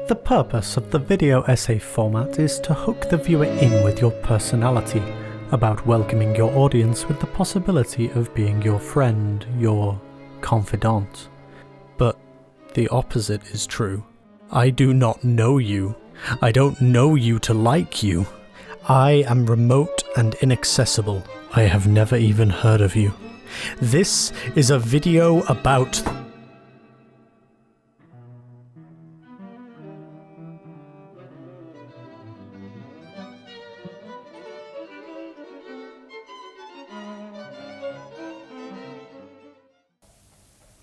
The purpose of the video essay format is to hook the viewer in with your personality, about welcoming your audience with the possibility of being your friend, your confidant. But the opposite is true. I do not know you. I don't know you to like you. I am remote and inaccessible. I have never even heard of you. This is a video about...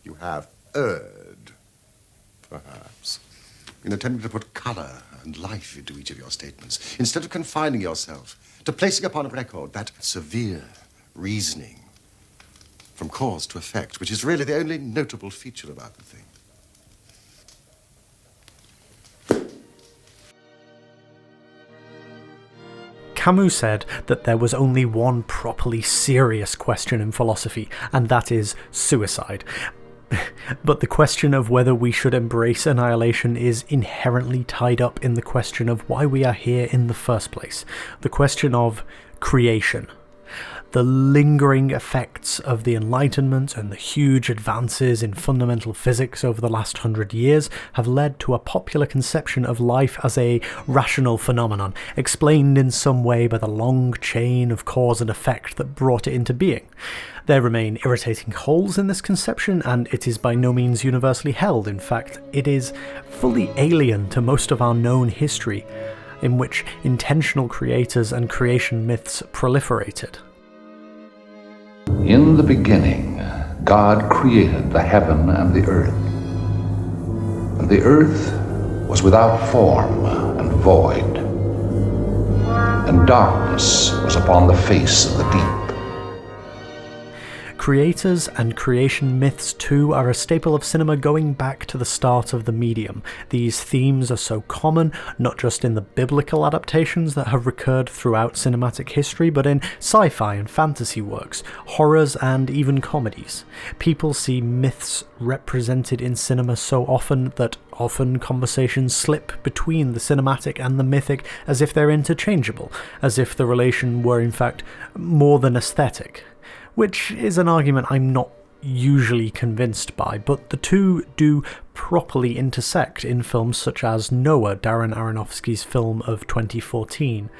You have erred, perhaps, in attempting to put colour and life into each of your statements, instead of confining yourself to placing upon record that severe reasoning from cause to effect, which is really the only notable feature about the thing. Camus said that there was only one properly serious question in philosophy, and that is suicide. But the question of whether we should embrace annihilation is inherently tied up in the question of why we are here in the first place, the question of creation. The lingering effects of the Enlightenment and the huge advances in fundamental physics over the last 100 years have led to a popular conception of life as a rational phenomenon, explained in some way by the long chain of cause and effect that brought it into being. There remain irritating holes in this conception, and it is by no means universally held. In fact, it is fully alien to most of our known history, in which intentional creators and creation myths proliferated. In the beginning, God created the heaven and the earth. And the earth was without form and void, and darkness was upon the face of the deep. Creators and creation myths too are a staple of cinema going back to the start of the medium. These themes are so common, not just in the biblical adaptations that have recurred throughout cinematic history, but in sci-fi and fantasy works, horrors and even comedies. People see myths represented in cinema so often that often conversations slip between the cinematic and the mythic as if they're interchangeable, as if the relation were in fact more than aesthetic. Which is an argument I'm not usually convinced by, but the two do properly intersect in films such as Noah, Darren Aronofsky's film of 2014.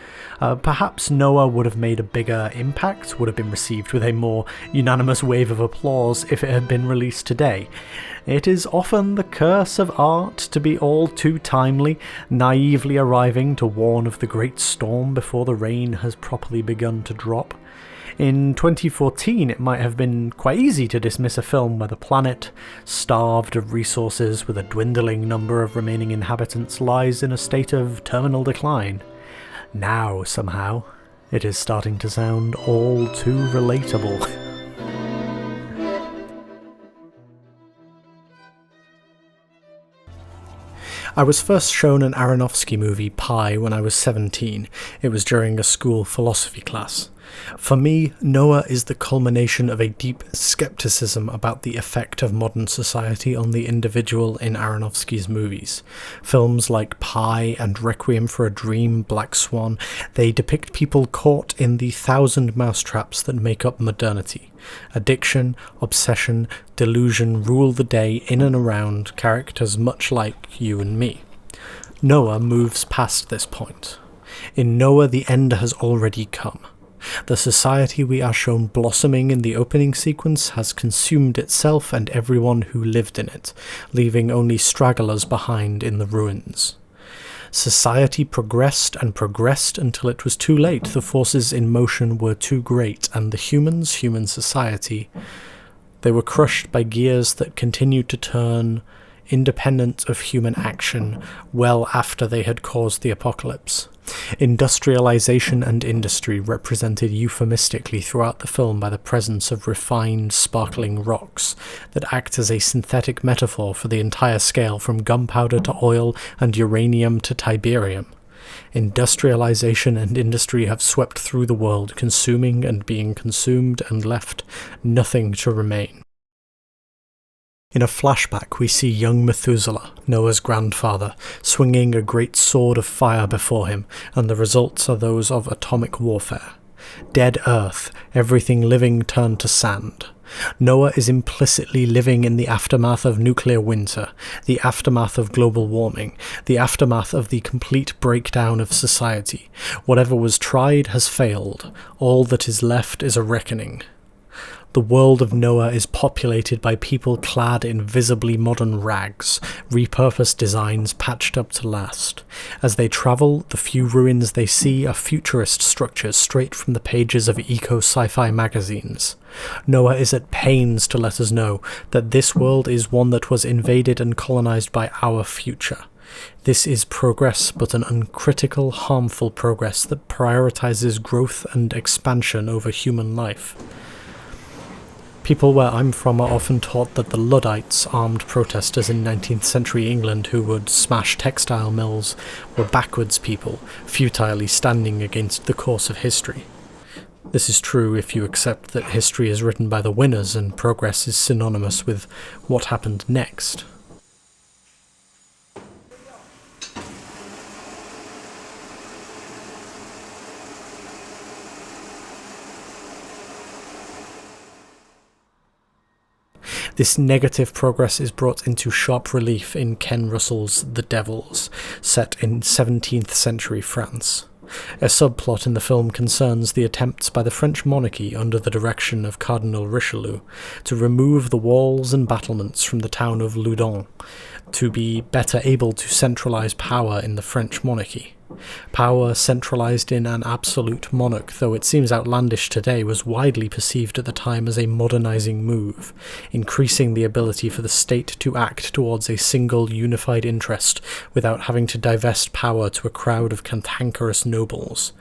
Perhaps Noah would have made a bigger impact, would have been received with a more unanimous wave of applause if it had been released today. It is often the curse of art to be all too timely, naively arriving to warn of the great storm before the rain has properly begun to drop. In 2014, it might have been quite easy to dismiss a film where the planet, starved of resources with a dwindling number of remaining inhabitants, lies in a state of terminal decline. Now, somehow, it is starting to sound all too relatable. I was first shown an Aronofsky movie, Pi, when I was 17. It was during a school philosophy class. For me, Noah is the culmination of a deep skepticism about the effect of modern society on the individual in Aronofsky's movies. Films like Pi and Requiem for a Dream, Black Swan, they depict people caught in the 1,000 mousetraps that make up modernity. Addiction, obsession, delusion rule the day in and around characters much like you and me. Noah moves past this point. In Noah, the end has already come. The society we are shown blossoming in the opening sequence has consumed itself and everyone who lived in it, leaving only stragglers behind in the ruins. Society progressed and progressed until it was too late. The forces in motion were too great, and the humans, human society, they were crushed by gears that continued to turn independent of human action well after they had caused the apocalypse. Industrialization and industry represented euphemistically throughout the film by the presence of refined, sparkling rocks that act as a synthetic metaphor for the entire scale from gunpowder to oil and uranium to tiberium. Industrialization and industry have swept through the world, consuming and being consumed, and left nothing to remain. In a flashback, we see young Methuselah, Noah's grandfather, swinging a great sword of fire before him, and the results are those of atomic warfare. Dead Earth, everything living turned to sand. Noah is implicitly living in the aftermath of nuclear winter, the aftermath of global warming, the aftermath of the complete breakdown of society. Whatever was tried has failed. All that is left is a reckoning. The world of Noah is populated by people clad in visibly modern rags, repurposed designs patched up to last. As they travel, the few ruins they see are futurist structures straight from the pages of eco-sci-fi magazines. Noah is at pains to let us know that this world is one that was invaded and colonized by our future. This is progress, but an uncritical, harmful progress that prioritizes growth and expansion over human life. People where I'm from are often taught that the Luddites, armed protesters in 19th century England who would smash textile mills, were backwards people, futilely standing against the course of history. This is true if you accept that history is written by the winners and progress is synonymous with what happened next. This negative progress is brought into sharp relief in Ken Russell's The Devils, set in 17th century France. A subplot in the film concerns the attempts by the French monarchy under the direction of Cardinal Richelieu to remove the walls and battlements from the town of Loudun to be better able to centralize power in the French monarchy. Power centralized in an absolute monarch, though it seems outlandish today, was widely perceived at the time as a modernizing move, increasing the ability for the state to act towards a single unified interest without having to divest power to a crowd of cantankerous nobles.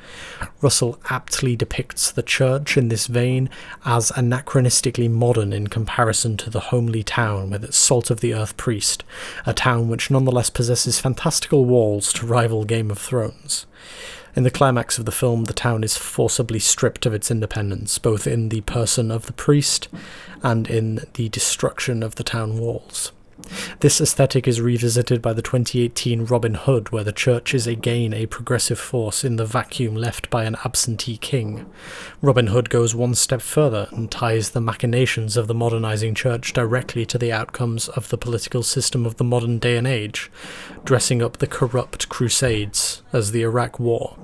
Russell aptly depicts the church in this vein as anachronistically modern in comparison to the homely town with its salt-of-the-earth priest, a town which nonetheless possesses fantastical walls to rival Game of Thrones. In the climax of the film, the town is forcibly stripped of its independence, both in the person of the priest and in the destruction of the town walls. This aesthetic is revisited by the 2018 Robin Hood, where the church is again a progressive force in the vacuum left by an absentee king. Robin Hood goes one step further and ties the machinations of the modernizing church directly to the outcomes of the political system of the modern day and age, dressing up the corrupt crusades as the Iraq War.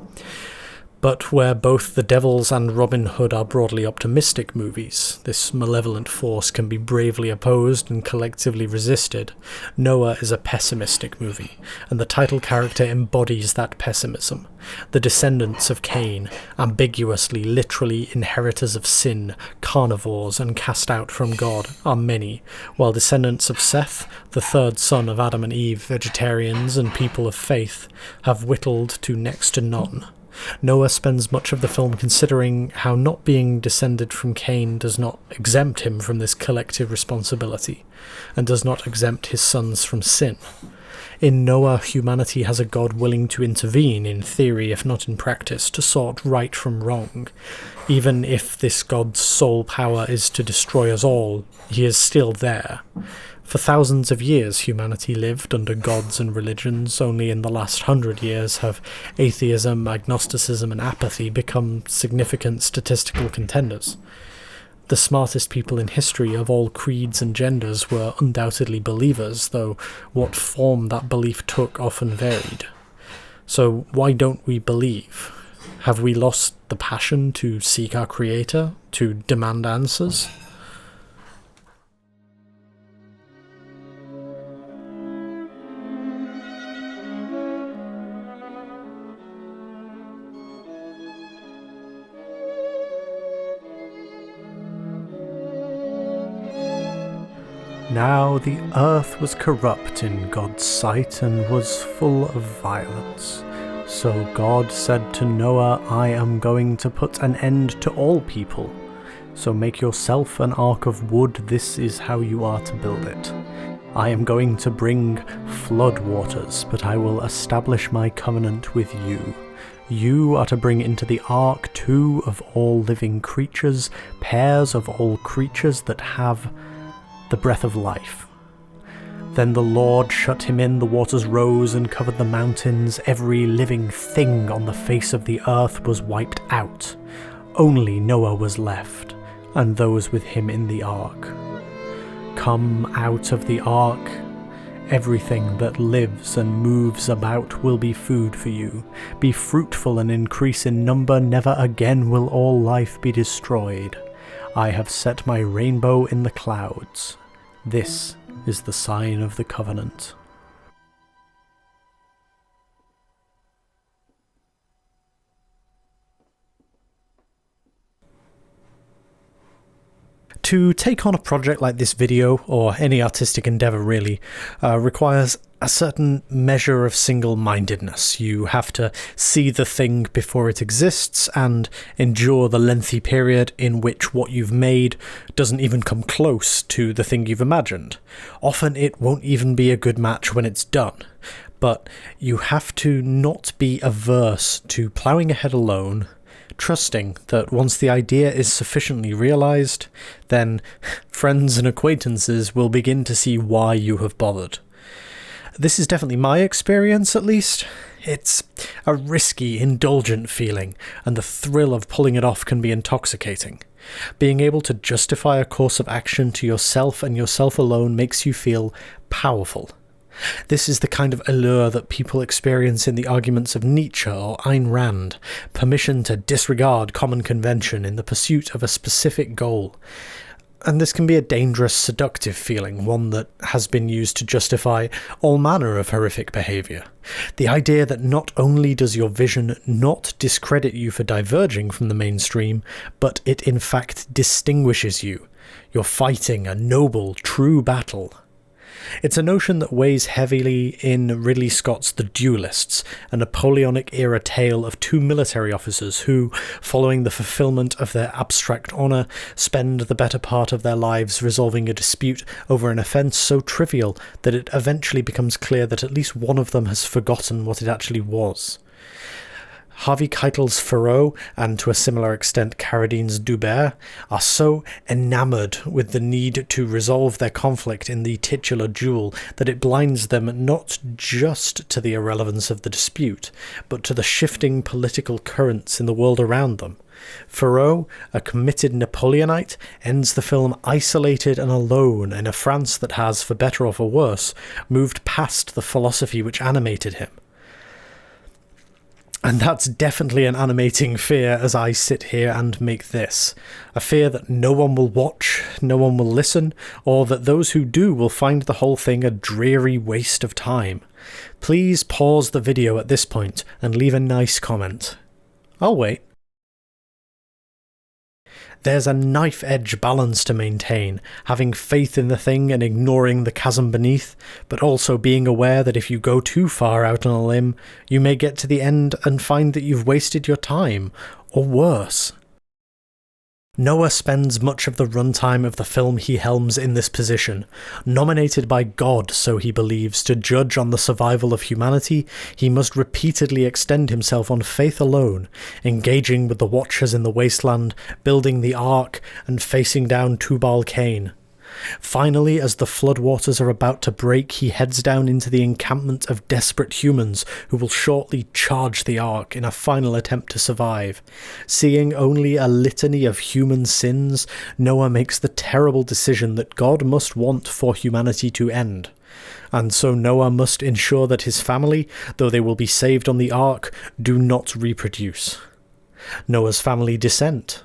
But where both The Devils and Robin Hood are broadly optimistic movies, this malevolent force can be bravely opposed and collectively resisted. Noah is a pessimistic movie, and the title character embodies that pessimism. The descendants of Cain, ambiguously, literally inheritors of sin, carnivores and cast out from God, are many, while descendants of Seth, the third son of Adam and Eve, vegetarians and people of faith, have whittled to next to none. Noah spends much of the film considering how not being descended from Cain does not exempt him from this collective responsibility, and does not exempt his sons from sin. In Noah, humanity has a God willing to intervene, in theory if not in practice, to sort right from wrong. Even if this God's sole power is to destroy us all, he is still there. For thousands of years humanity lived under gods and religions. Only in the last 100 years have atheism, agnosticism and apathy become significant statistical contenders. The smartest people in history of all creeds and genders were undoubtedly believers, though what form that belief took often varied. So why don't we believe? Have we lost the passion to seek our Creator, to demand answers? Now the earth was corrupt in God's sight and was full of violence. So God said to Noah, I am going to put an end to all people. So make yourself an ark of wood, this is how you are to build it. I am going to bring flood waters, but I will establish my covenant with you. You are to bring into the ark 2 of all living creatures, pairs of all creatures that have the breath of life, Then the Lord shut him in, the waters rose and covered the mountains, every living thing on the face of the earth was wiped out. Only Noah was left, and those with him in the ark. Come out of the ark. Everything that lives and moves about will be food for you. Be fruitful and increase in number, never again will all life be destroyed. I have set my rainbow in the clouds. This is the sign of the covenant. To take on a project like this video, or any artistic endeavour really, requires a certain measure of single-mindedness. You have to see the thing before it exists and endure the lengthy period in which what you've made doesn't even come close to the thing you've imagined. Often it won't even be a good match when it's done. But you have to not be averse to ploughing ahead alone, trusting that once the idea is sufficiently realised, then friends and acquaintances will begin to see why you have bothered. This is definitely my experience, at least. It's a risky, indulgent feeling, and the thrill of pulling it off can be intoxicating. Being able to justify a course of action to yourself and yourself alone makes you feel powerful. This is the kind of allure that people experience in the arguments of Nietzsche or Ayn Rand, permission to disregard common convention in the pursuit of a specific goal. And this can be a dangerous, seductive feeling, one that has been used to justify all manner of horrific behaviour. The idea that not only does your vision not discredit you for diverging from the mainstream, but it in fact distinguishes you. You're fighting a noble, true battle. It's a notion that weighs heavily in Ridley Scott's The Duelists, a Napoleonic-era tale of two military officers who, following the fulfilment of their abstract honour, spend the better part of their lives resolving a dispute over an offence so trivial that it eventually becomes clear that at least one of them has forgotten what it actually was. Harvey Keitel's Thoreau, and to a similar extent Carradine's Dubert, are so enamoured with the need to resolve their conflict in the titular duel that it blinds them not just to the irrelevance of the dispute, but to the shifting political currents in the world around them. Thoreau, a committed Napoleonite, ends the film isolated and alone in a France that has, for better or for worse, moved past the philosophy which animated him. And that's definitely an animating fear as I sit here and make this. A fear that no one will watch, no one will listen, or that those who do will find the whole thing a dreary waste of time. Please pause the video at this point and leave a nice comment. I'll wait. There's a knife-edge balance to maintain, having faith in the thing and ignoring the chasm beneath, but also being aware that if you go too far out on a limb, you may get to the end and find that you've wasted your time, or worse. Noah spends much of the runtime of the film he helms in this position. Nominated by God, so he believes, to judge on the survival of humanity, he must repeatedly extend himself on faith alone, engaging with the Watchers in the wasteland, building the Ark, and facing down Tubal Cain. Finally, as the floodwaters are about to break, he heads down into the encampment of desperate humans who will shortly charge the Ark in a final attempt to survive. Seeing only a litany of human sins, Noah makes the terrible decision that God must want for humanity to end. And so Noah must ensure that his family, though they will be saved on the Ark, do not reproduce. Noah's family dissent.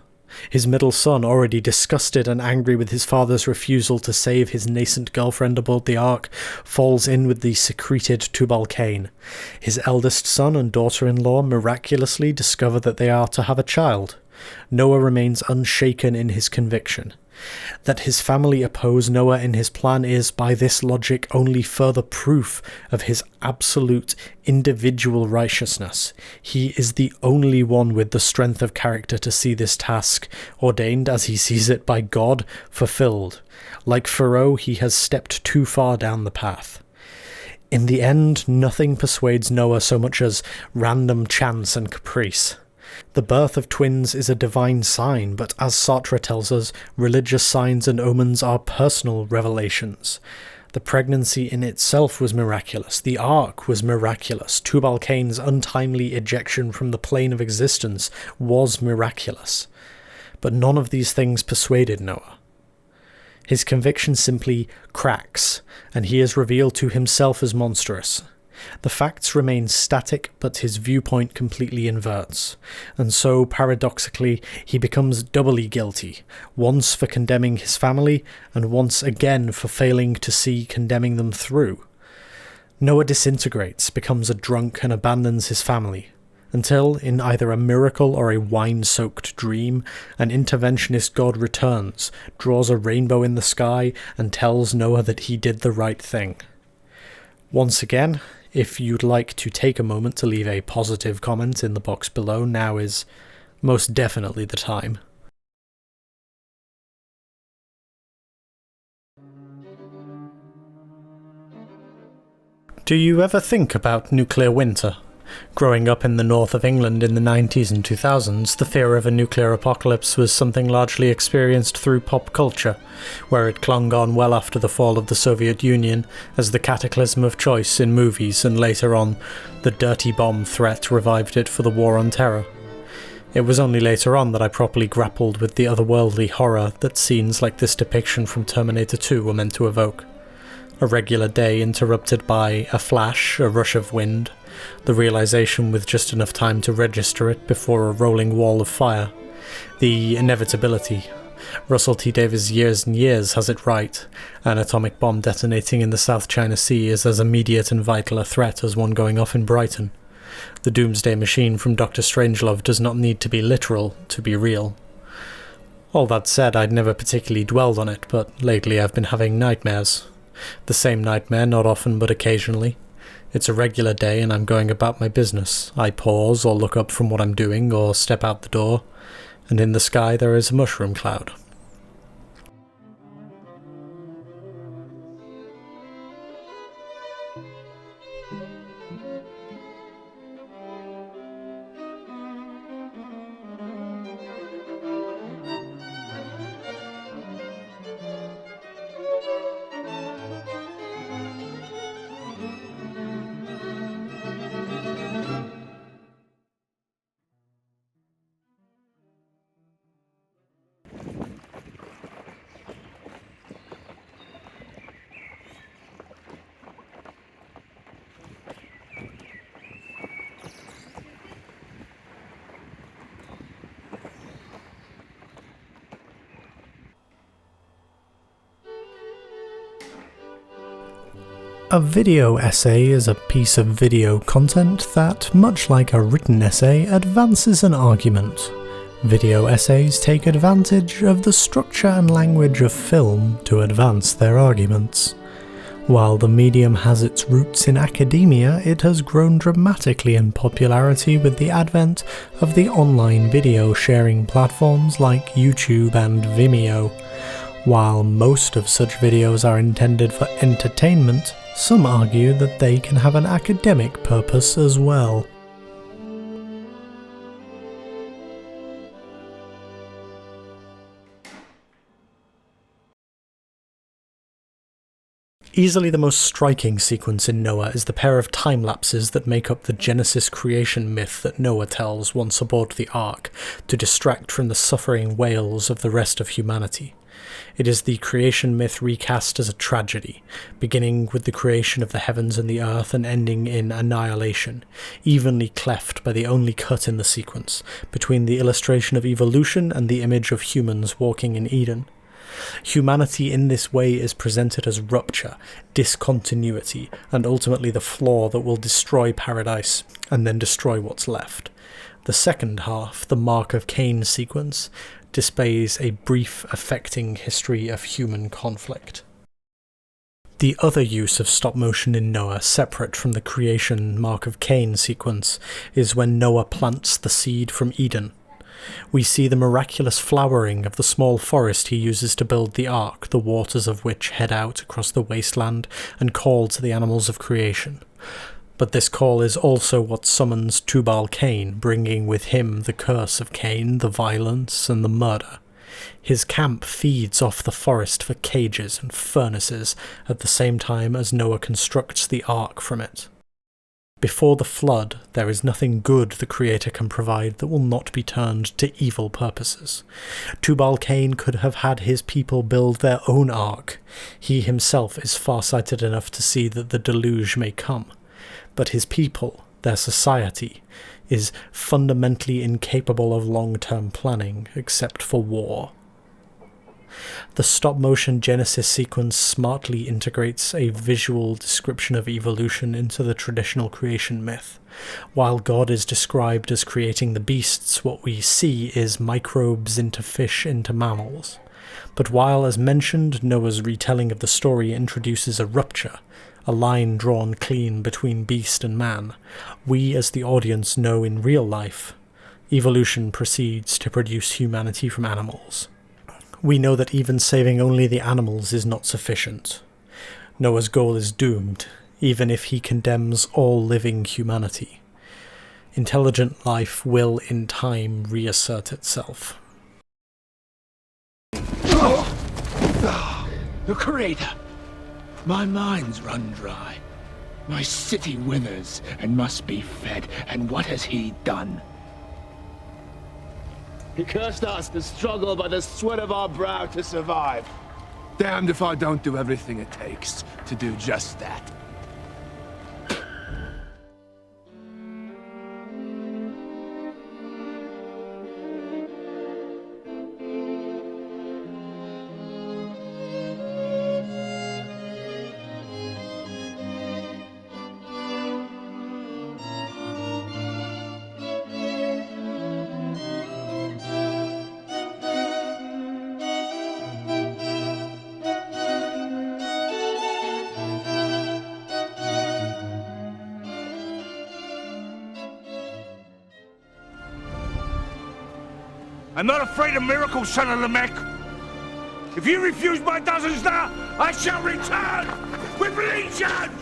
His middle son, already disgusted and angry with his father's refusal to save his nascent girlfriend aboard the Ark, falls in with the secreted Tubal Cain. His eldest son and daughter-in-law miraculously discover that they are to have a child. Noah remains unshaken in his conviction. That his family oppose Noah in his plan is, by this logic, only further proof of his absolute individual righteousness. He is the only one with the strength of character to see this task, ordained as he sees it by God, fulfilled. Like Thoreau, he has stepped too far down the path. In the end, nothing persuades Noah so much as random chance and caprice. The birth of twins is a divine sign, but as Sartre tells us, religious signs and omens are personal revelations. The pregnancy in itself was miraculous. The Ark was miraculous. Tubal Cain's untimely ejection from the plane of existence was miraculous. But none of these things persuaded Noah. His conviction simply cracks, and he is revealed to himself as monstrous. The facts remain static, but his viewpoint completely inverts, and so, paradoxically, he becomes doubly guilty, once for condemning his family, and once again for failing to see condemning them through. Noah disintegrates, becomes a drunk, and abandons his family, until, in either a miracle or a wine-soaked dream, an interventionist god returns, draws a rainbow in the sky, and tells Noah that he did the right thing. Once again, if you'd like to take a moment to leave a positive comment in the box below, now is most definitely the time. Do you ever think about nuclear winter? Growing up in the north of England in the 90s and 2000s, the fear of a nuclear apocalypse was something largely experienced through pop culture, where it clung on well after the fall of the Soviet Union as the cataclysm of choice in movies, and later on, the dirty bomb threat revived it for the War on Terror. It was only later on that I properly grappled with the otherworldly horror that scenes like this depiction from Terminator 2 were meant to evoke. A regular day interrupted by a flash, a rush of wind, the realization with just enough time to register it before a rolling wall of fire. The inevitability. Russell T Davies' Years and Years has it right. An atomic bomb detonating in the South China Sea is as immediate and vital a threat as one going off in Brighton. The doomsday machine from Dr. Strangelove does not need to be literal to be real. All that said, I'd never particularly dwelled on it, but lately I've been having nightmares. The same nightmare, not often but occasionally. It's a regular day and I'm going about my business. I pause or look up from what I'm doing or step out the door, and in the sky there is a mushroom cloud. A video essay is a piece of video content that, much like a written essay, advances an argument. Video essays take advantage of the structure and language of film to advance their arguments. While the medium has its roots in academia, it has grown dramatically in popularity with the advent of the online video sharing platforms like YouTube and Vimeo. While most of such videos are intended for entertainment, some argue that they can have an academic purpose as well. Easily the most striking sequence in Noah is the pair of time lapses that make up the Genesis creation myth that Noah tells once aboard the Ark to distract from the suffering wails of the rest of humanity. It is the creation myth recast as a tragedy, beginning with the creation of the heavens and the earth and ending in annihilation, evenly cleft by the only cut in the sequence, between the illustration of evolution and the image of humans walking in Eden. Humanity in this way is presented as rupture, discontinuity, and ultimately the flaw that will destroy paradise, and then destroy what's left. The second half, the Mark of Cain sequence, displays a brief, affecting history of human conflict. The other use of stop motion in Noah, separate from the creation Mark of Cain sequence, is when Noah plants the seed from Eden. We see the miraculous flowering of the small forest he uses to build the ark, the waters of which head out across the wasteland and call to the animals of creation. But this call is also what summons Tubal Cain, bringing with him the curse of Cain, the violence, and the murder. His camp feeds off the forest for cages and furnaces at the same time as Noah constructs the ark from it. Before the flood, there is nothing good the Creator can provide that will not be turned to evil purposes. Tubal Cain could have had his people build their own ark. He himself is far-sighted enough to see that the deluge may come. But his people, their society, is fundamentally incapable of long-term planning except for war. The stop-motion Genesis sequence smartly integrates a visual description of evolution into the traditional creation myth. While God is described as creating the beasts, what we see is microbes into fish into mammals. But while, as mentioned, Noah's retelling of the story introduces a rupture, a line drawn clean between beast and man, we as the audience know in real life, evolution proceeds to produce humanity from animals. We know that even saving only the animals is not sufficient. Noah's goal is doomed, even if he condemns all living humanity. Intelligent life will, in time, reassert itself. The Creator! My mind's run dry. My city withers and must be fed, and what has he done? He cursed us to struggle by the sweat of our brow to survive. Damned if I don't do everything it takes to do just that. I'm not afraid of miracles, son of Lamech. If you refuse my dozens now, I shall return with legions!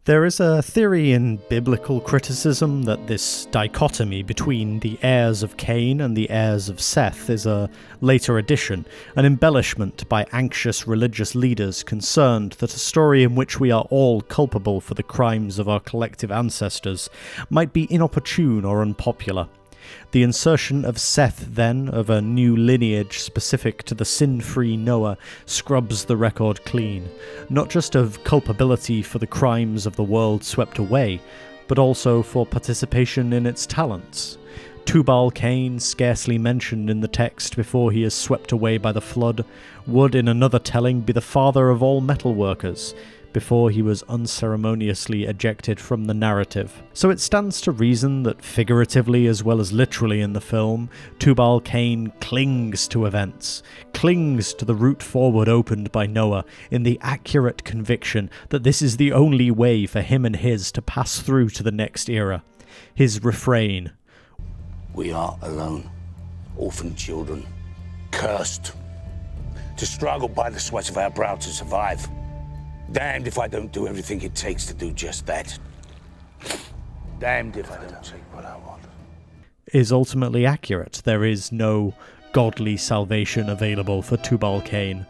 There is a theory in biblical criticism that this dichotomy between the heirs of Cain and the heirs of Seth is a later addition, an embellishment by anxious religious leaders concerned that a story in which we are all culpable for the crimes of our collective ancestors might be inopportune or unpopular. The insertion of Seth, then, of a new lineage specific to the sin-free Noah, scrubs the record clean, not just of culpability for the crimes of the world swept away, but also for participation in its talents. Tubal Cain, scarcely mentioned in the text before he is swept away by the flood, would in another telling be the father of all metalworkers, before he was unceremoniously ejected from the narrative. So it stands to reason that figuratively as well as literally in the film, Tubal Cain clings to events, clings to the route forward opened by Noah in the accurate conviction that this is the only way for him and his to pass through to the next era. His refrain, "We are alone, orphan children, cursed, to struggle by the sweat of our brow to survive. Damned if I don't do everything it takes to do just that. Damned if I don't take what I want," is ultimately accurate. There is no godly salvation available for Tubal Cain.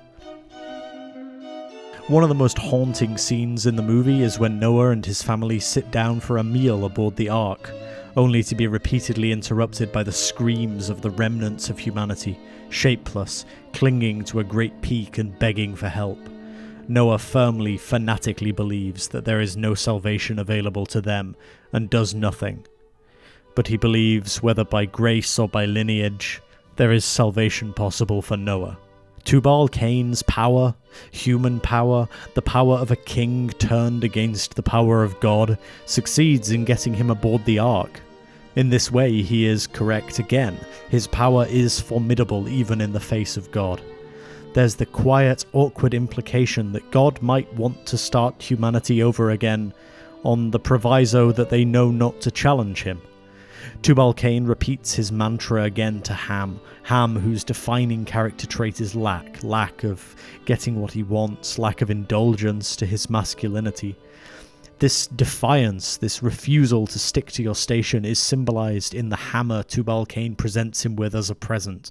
One of the most haunting scenes in the movie is when Noah and his family sit down for a meal aboard the Ark, only to be repeatedly interrupted by the screams of the remnants of humanity, shapeless, clinging to a great peak and begging for help. Noah firmly, fanatically believes that there is no salvation available to them, and does nothing. But he believes, whether by grace or by lineage, there is salvation possible for Noah. Tubal Cain's power, human power, the power of a king turned against the power of God, succeeds in getting him aboard the Ark. In this way, he is correct again. His power is formidable even in the face of God. There's the quiet, awkward implication that God might want to start humanity over again, on the proviso that they know not to challenge him. Tubal Cain repeats his mantra again to Ham, whose defining character trait is lack of getting what he wants, lack of indulgence to his masculinity. This defiance, this refusal to stick to your station, is symbolized in the hammer Tubal Cain presents him with as a present.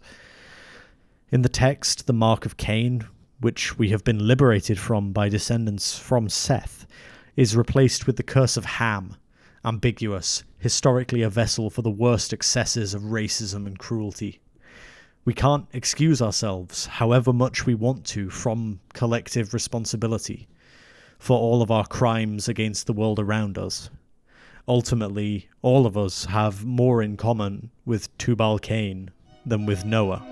In the text, the mark of Cain, which we have been liberated from by descendants from Seth, is replaced with the curse of Ham, ambiguous, historically a vessel for the worst excesses of racism and cruelty. We can't excuse ourselves, however much we want to, from collective responsibility for all of our crimes against the world around us. Ultimately, all of us have more in common with Tubal Cain than with Noah.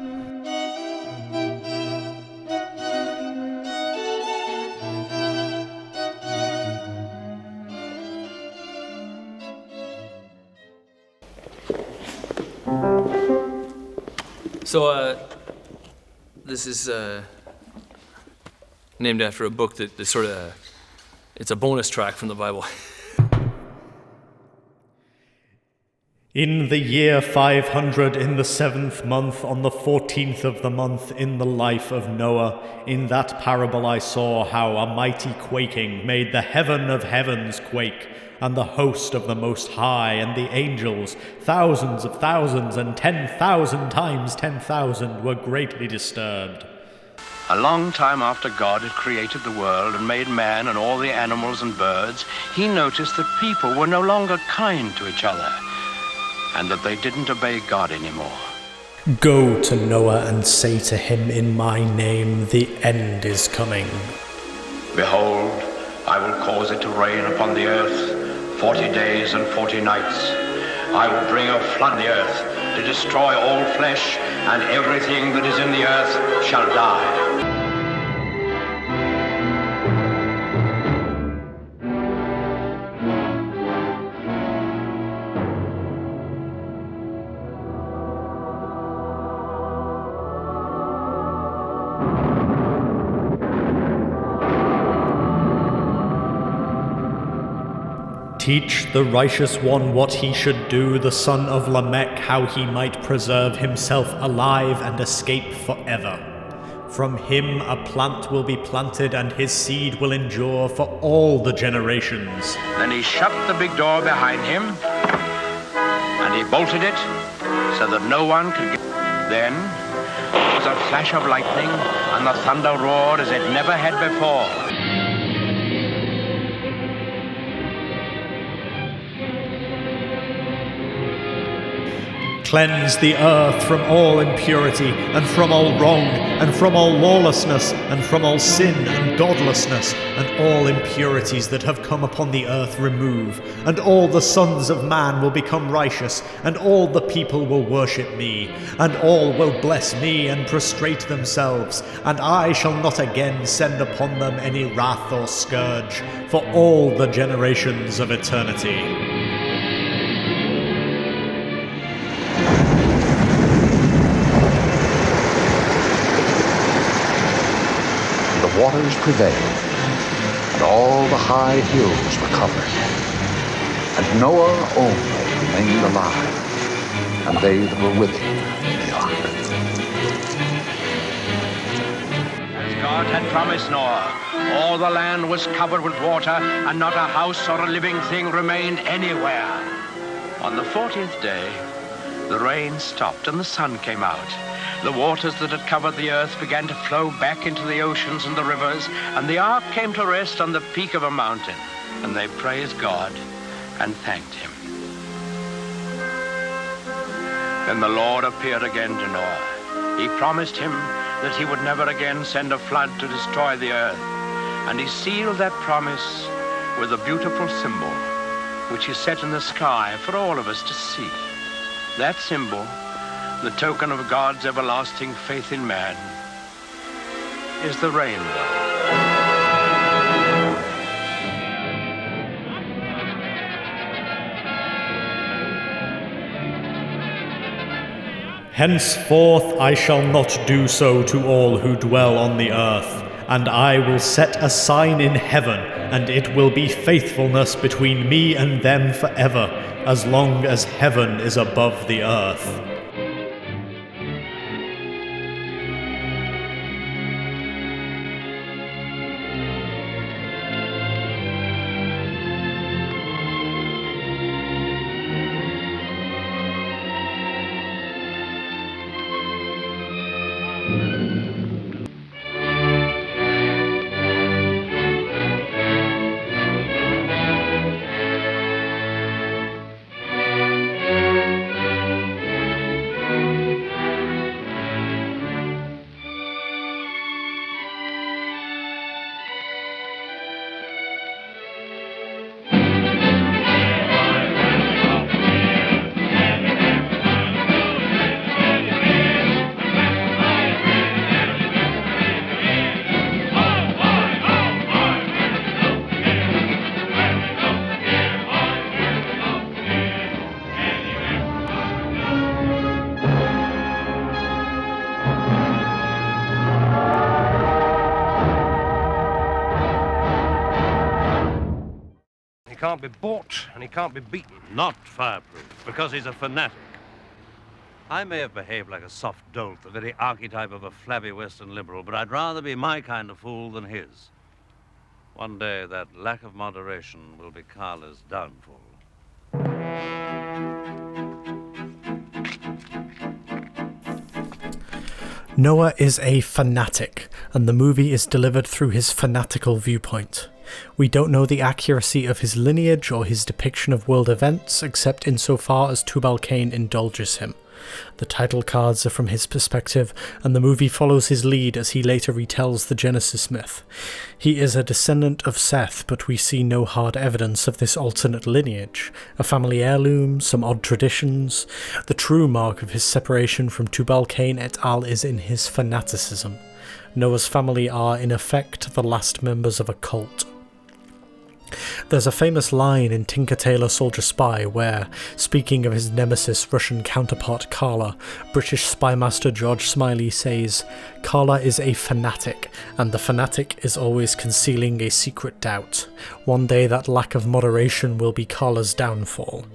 So, this is named after a book that is sort of, it's a bonus track from the Bible. In the year 500, in the 7th month, on the 14th of the month, in the life of Noah, in that parable I saw how a mighty quaking made the heaven of heavens quake, and the host of the Most High, and the angels, thousands of thousands, and 10,000 times 10,000, were greatly disturbed. A long time after God had created the world and made man and all the animals and birds, he noticed that people were no longer kind to each other, and that they didn't obey God anymore. Go to Noah and say to him in my name, the end is coming. Behold, I will cause it to rain upon the earth 40 days and 40 nights. I will bring a flood the earth to destroy all flesh, and everything that is in the earth shall die. Teach the righteous one what he should do, the son of Lamech, how he might preserve himself alive and escape forever. From him a plant will be planted, and his seed will endure for all the generations. Then he shut the big door behind him, and he bolted it so that no one could get. Then there was a flash of lightning, and the thunder roared as it never had before. Cleanse the earth from all impurity, and from all wrong, and from all lawlessness, and from all sin and godlessness, and all impurities that have come upon the earth remove, and all the sons of man will become righteous, and all the people will worship me, and all will bless me and prostrate themselves, and I shall not again send upon them any wrath or scourge, for all the generations of eternity. The waters prevailed, and all the high hills were covered. And Noah only remained alive, and they that were with him in the ark. As God had promised Noah, all the land was covered with water, and not a house or a living thing remained anywhere. On the 40th day, the rain stopped and the sun came out. The waters that had covered the earth began to flow back into the oceans and the rivers, and the ark came to rest on the peak of a mountain. And they praised God and thanked him. Then the Lord appeared again to Noah. He promised him that he would never again send a flood to destroy the earth. And he sealed that promise with a beautiful symbol, which he set in the sky for all of us to see. That symbol, the token of God's everlasting faith in man, is the rainbow. Henceforth I shall not do so to all who dwell on the earth, and I will set a sign in heaven, and it will be faithfulness between me and them forever, as long as heaven is above the earth. can't be bought and he can't be beaten. Not fireproof, because he's a fanatic. I may have behaved like a soft dolt, the very archetype of a flabby Western liberal, but I'd rather be my kind of fool than his. One day, that lack of moderation will be Carla's downfall. Noah is a fanatic, and the movie is delivered through his fanatical viewpoint. We don't know the accuracy of his lineage or his depiction of world events, except insofar as Tubal Cain indulges him. The title cards are from his perspective, and the movie follows his lead as he later retells the Genesis myth. He is a descendant of Seth, but we see no hard evidence of this alternate lineage. A family heirloom, some odd traditions. The true mark of his separation from Tubal Cain et al. Is in his fanaticism. Noah's family are, in effect, the last members of a cult. There's a famous line in Tinker Tailor Soldier Spy where, speaking of his nemesis Russian counterpart Carla, British spymaster George Smiley says, "Carla is a fanatic, and the fanatic is always concealing a secret doubt. One day that lack of moderation will be Carla's downfall."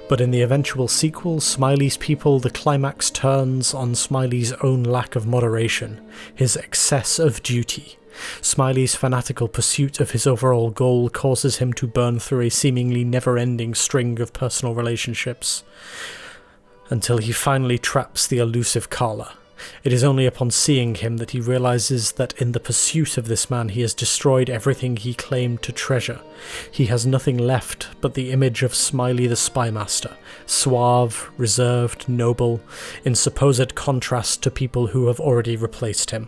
But in the eventual sequel, Smiley's people, the climax turns on Smiley's own lack of moderation, his excess of duty. Smiley's fanatical pursuit of his overall goal causes him to burn through a seemingly never-ending string of personal relationships, until he finally traps the elusive Carla. It is only upon seeing him that he realizes that in the pursuit of this man he has destroyed everything he claimed to treasure. He has nothing left but the image of Smiley the Spymaster, suave, reserved, noble, in supposed contrast to people who have already replaced him.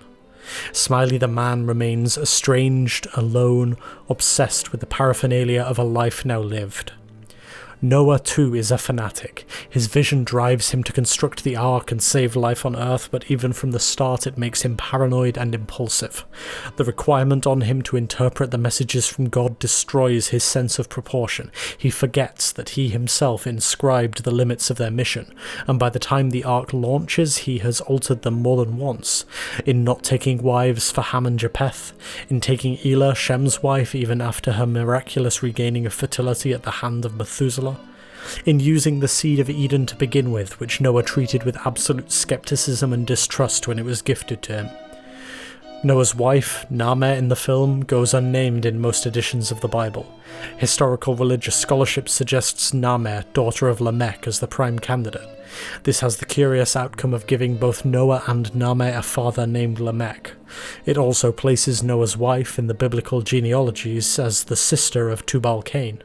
Smiley the man remains estranged, alone, obsessed with the paraphernalia of a life now lived. Noah too is a fanatic. His vision drives him to construct the Ark and save life on Earth, but even from the start it makes him paranoid and impulsive. The requirement on him to interpret the messages from God destroys his sense of proportion. He forgets that he himself inscribed the limits of their mission, and by the time the Ark launches he has altered them more than once. In not taking wives for Ham and Japheth, in taking Elah, Shem's wife, even after her miraculous regaining of fertility at the hand of Methuselah, in using the seed of Eden to begin with, which Noah treated with absolute skepticism and distrust when it was gifted to him. Noah's wife, Naameh in the film, goes unnamed in most editions of the Bible. Historical religious scholarship suggests Naameh, daughter of Lamech, as the prime candidate. This has the curious outcome of giving both Noah and Naameh a father named Lamech. It also places Noah's wife in the biblical genealogies as the sister of Tubal Cain.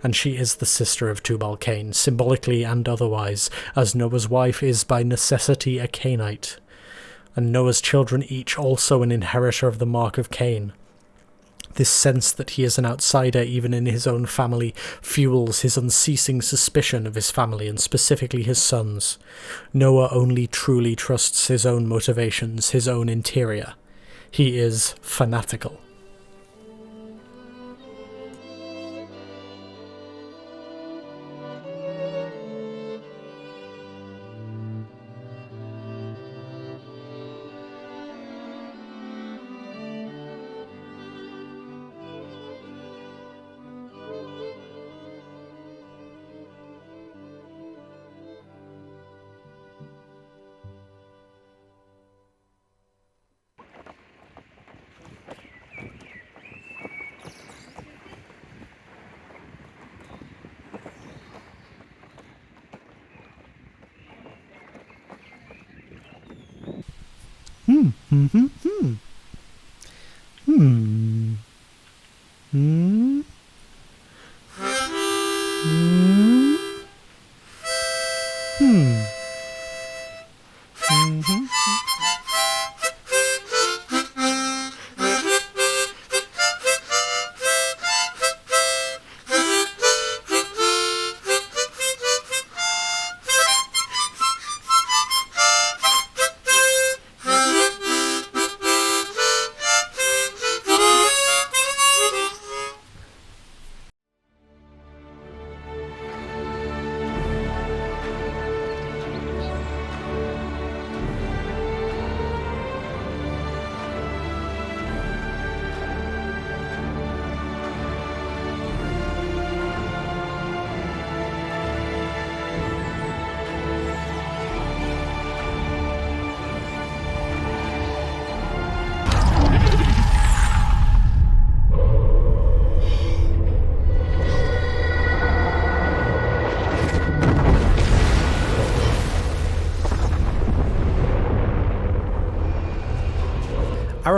And she is the sister of Tubal Cain, symbolically and otherwise, as Noah's wife is by necessity a Cainite, and Noah's children each also an inheritor of the mark of Cain. This sense that he is an outsider even in his own family fuels his unceasing suspicion of his family and specifically his sons. Noah only truly trusts his own motivations, his own interior. He is fanatical.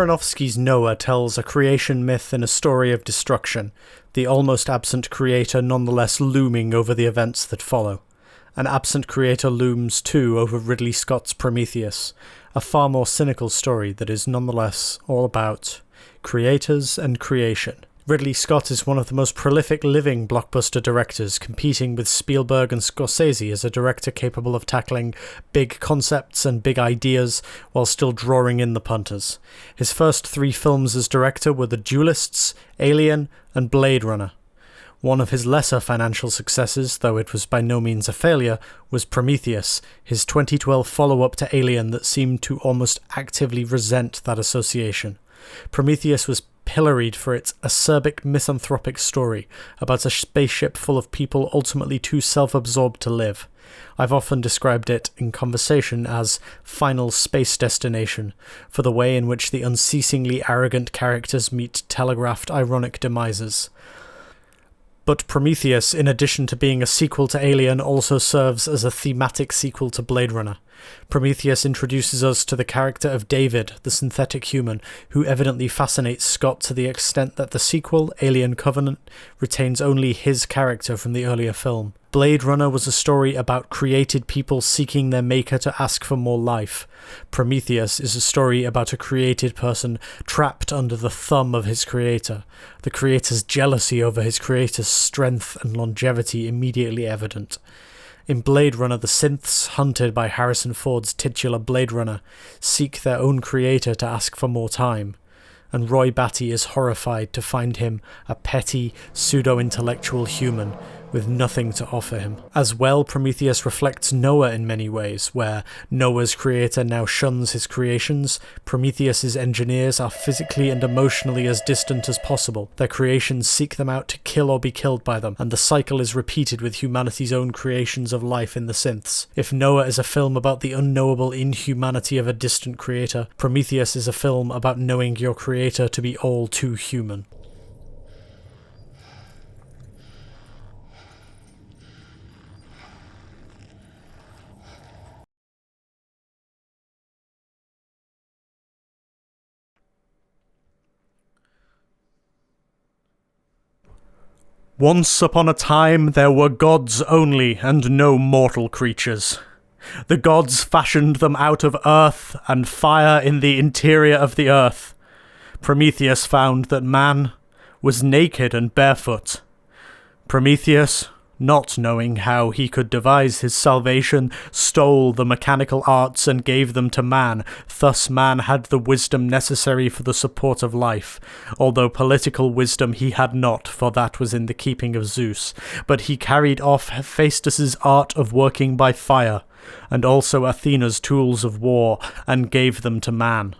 Aronofsky's Noah tells a creation myth and a story of destruction, the almost absent creator nonetheless looming over the events that follow. An absent creator looms too over Ridley Scott's Prometheus, a far more cynical story that is nonetheless all about creators and creation. Ridley Scott is one of the most prolific living blockbuster directors, competing with Spielberg and Scorsese as a director capable of tackling big concepts and big ideas while still drawing in the punters. His first 3 films as director were The Duelists, Alien, and Blade Runner. One of his lesser financial successes, though it was by no means a failure, was Prometheus, his 2012 follow-up to Alien that seemed to almost actively resent that association. Prometheus was pilloried for its acerbic misanthropic story about a spaceship full of people ultimately too self-absorbed to live. I've often described it in conversation as Final Space Destination, for the way in which the unceasingly arrogant characters meet telegraphed ironic demises. But Prometheus, in addition to being a sequel to Alien, also serves as a thematic sequel to Blade Runner. Prometheus introduces us to the character of David, the synthetic human, who evidently fascinates Scott to the extent that the sequel, Alien Covenant, retains only his character from the earlier film. Blade Runner was a story about created people seeking their maker to ask for more life. Prometheus is a story about a created person trapped under the thumb of his creator, the creator's jealousy over his creator's strength and longevity immediately evident. In Blade Runner, the synths, hunted by Harrison Ford's titular Blade Runner, seek their own creator to ask for more time, and Roy Batty is horrified to find him a petty, pseudo-intellectual human with nothing to offer him. As well, Prometheus reflects Noah in many ways, where Noah's creator now shuns his creations. Prometheus's engineers are physically and emotionally as distant as possible. Their creations seek them out to kill or be killed by them, and the cycle is repeated with humanity's own creations of life in the synths. If Noah is a film about the unknowable inhumanity of a distant creator, Prometheus is a film about knowing your creator to be all too human. Once upon a time there were gods only, and no mortal creatures. The gods fashioned them out of earth and fire in the interior of the earth. Prometheus found that man was naked and barefoot. Prometheus, not knowing how he could devise his salvation, stole the mechanical arts and gave them to man. Thus man had the wisdom necessary for the support of life, although political wisdom he had not, for that was in the keeping of Zeus. But he carried off Hephaestus's art of working by fire, and also Athena's tools of war, and gave them to man.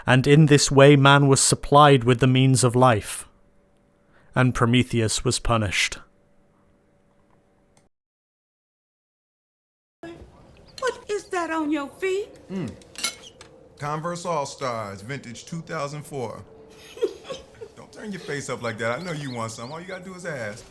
And in this way man was supplied with the means of life, and Prometheus was punished. What is that on your feet? Converse All-Stars, vintage 2004. Don't turn your face up like that. I know you want some. All you gotta do is ask.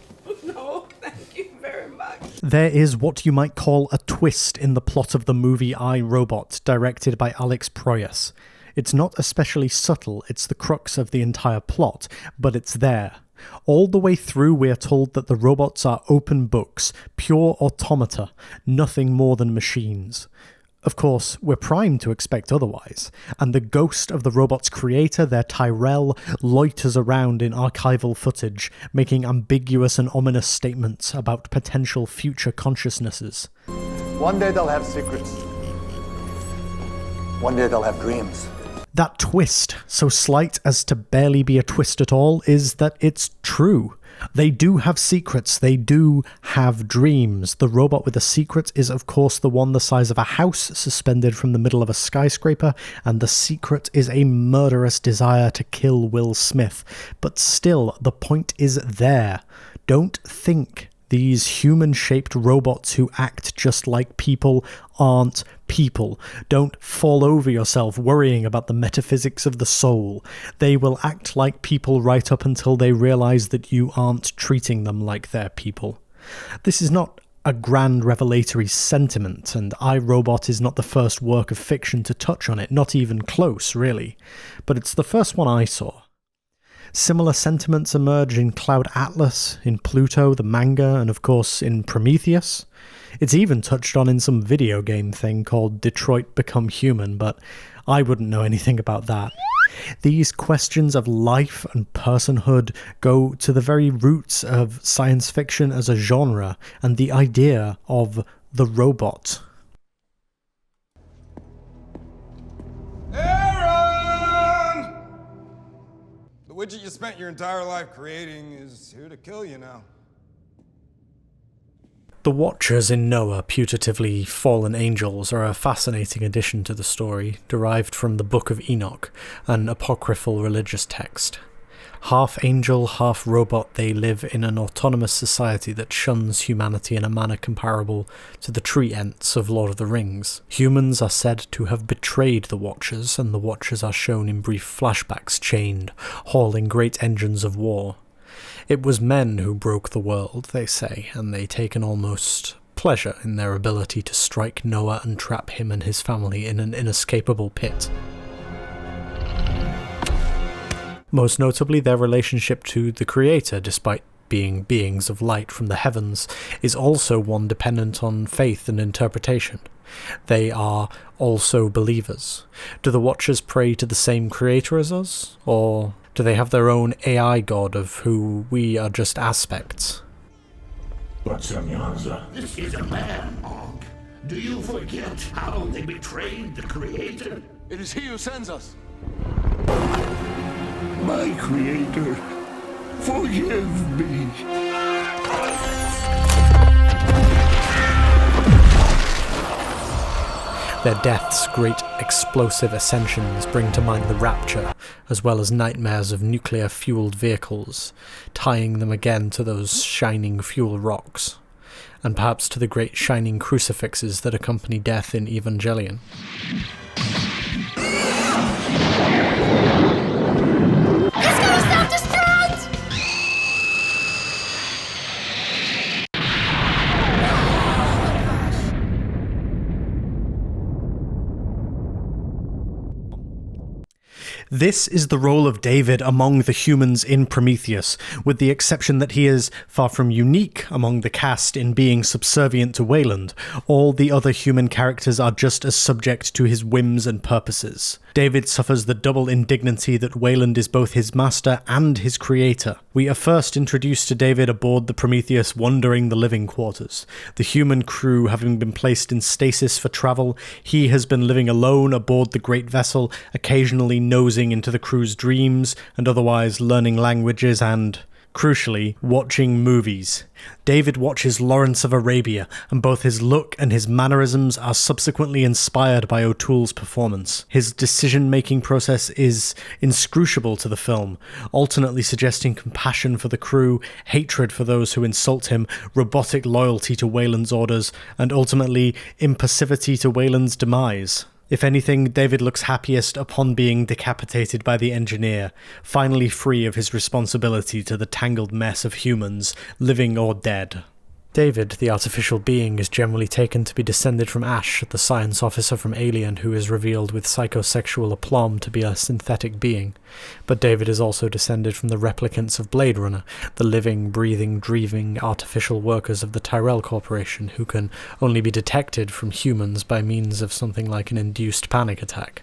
No, thank you very much. There is what you might call a twist in the plot of the movie I, Robot, directed by Alex Proyas. It's not especially subtle, it's the crux of the entire plot, but it's there. All the way through we are told that the robots are open books, pure automata, nothing more than machines. Of course, we're primed to expect otherwise, and the ghost of the robot's creator, their Tyrell, loiters around in archival footage, making ambiguous and ominous statements about potential future consciousnesses. One day they'll have secrets. One day they'll have dreams. That twist, so slight as to barely be a twist at all, is that it's true. They do have secrets, they do have dreams. The robot with a secret is of course the one the size of a house suspended from the middle of a skyscraper, and the secret is a murderous desire to kill Will Smith. But still, the point is there. Don't think these human-shaped robots who act just like people aren't people. Don't fall over yourself worrying about the metaphysics of the soul. They will act like people right up until they realize that you aren't treating them like they're people. This is not a grand revelatory sentiment, and I, Robot is not the first work of fiction to touch on it, not even close, really, but it's the first one I saw. Similar sentiments emerge in Cloud Atlas, in Pluto, the manga, and of course in Prometheus. It's even touched on in some video game thing called Detroit Become Human, but I wouldn't know anything about that. These questions of life and personhood go to the very roots of science fiction as a genre and the idea of the robot. Aaron! The widget you spent your entire life creating is here to kill you now. The Watchers in Noah, putatively fallen angels, are a fascinating addition to the story, derived from the Book of Enoch, an apocryphal religious text. Half angel, half robot, they live in an autonomous society that shuns humanity in a manner comparable to the tree-ents of Lord of the Rings. Humans are said to have betrayed the Watchers, and the Watchers are shown in brief flashbacks chained, hauling great engines of war. It was men who broke the world, they say, and they take an almost pleasure in their ability to strike Noah and trap him and his family in an inescapable pit. Most notably, their relationship to the Creator, despite being beings of light from the heavens, is also one dependent on faith and interpretation. They are also believers. Do the Watchers pray to the same Creator as us, or do they have their own AI god of who we are just aspects? But Semyanza, this is a man, Monk. Do you forget how they betrayed the Creator? It is he who sends us. My Creator, forgive me. Their death's great explosive ascensions bring to mind the rapture, as well as nightmares of nuclear-fueled vehicles, tying them again to those shining fuel rocks, and perhaps to the great shining crucifixes that accompany death in Evangelion. It's gonna self-destruct! This is the role of David among the humans in Prometheus, with the exception that he is far from unique among the cast in being subservient to Wayland. All the other human characters are just as subject to his whims and purposes. David suffers the double indignity that Wayland is both his master and his creator. We are first introduced to David aboard the Prometheus wandering the living quarters. The human crew having been placed in stasis for travel, he has been living alone aboard the great vessel, occasionally nosing into the crew's dreams and otherwise learning languages and, crucially, watching movies. David watches Lawrence of Arabia, and both his look and his mannerisms are subsequently inspired by O'Toole's performance. His decision-making process is inscrutable to the film, alternately suggesting compassion for the crew, hatred for those who insult him, robotic loyalty to Wayland's orders, and ultimately impassivity to Wayland's demise. If anything, David looks happiest upon being decapitated by the engineer, finally free of his responsibility to the tangled mess of humans, living or dead. David, the artificial being, is generally taken to be descended from Ash, the science officer from Alien who is revealed with psychosexual aplomb to be a synthetic being. But David is also descended from the replicants of Blade Runner, the living, breathing, dreaming artificial workers of the Tyrell Corporation who can only be detected from humans by means of something like an induced panic attack.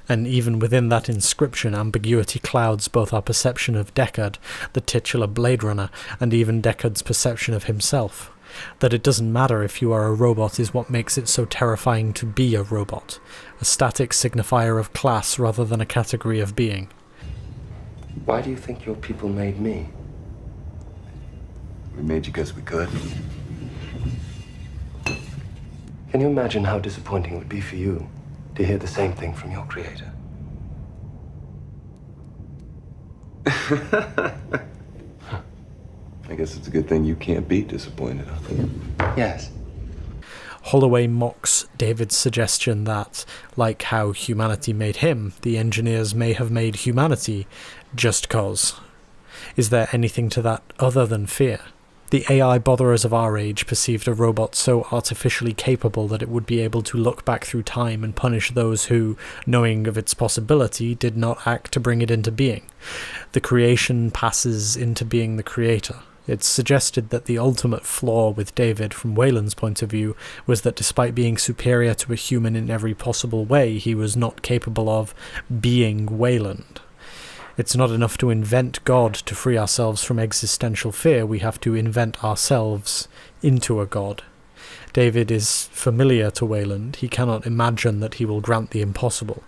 And even within that inscription, ambiguity clouds both our perception of Deckard, the titular Blade Runner, and even Deckard's perception of himself. That it doesn't matter if you are a robot is what makes it so terrifying to be a robot, a static signifier of class rather than a category of being. Why do you think your people made me? We made you because we could. Can you imagine how disappointing it would be for you to hear the same thing from your creator? I guess it's a good thing you can't be disappointed, huh? Yes. Holloway mocks David's suggestion that, like how humanity made him, the engineers may have made humanity just cause. Is there anything to that other than fear? The AI botherers of our age perceived a robot so artificially capable that it would be able to look back through time and punish those who, knowing of its possibility, did not act to bring it into being. The creation passes into being the creator. It's suggested that the ultimate flaw with David, from Wayland's point of view, was that despite being superior to a human in every possible way, he was not capable of being Wayland. It's not enough to invent God to free ourselves from existential fear, we have to invent ourselves into a God. David is familiar to Wayland, he cannot imagine that he will grant the impossible.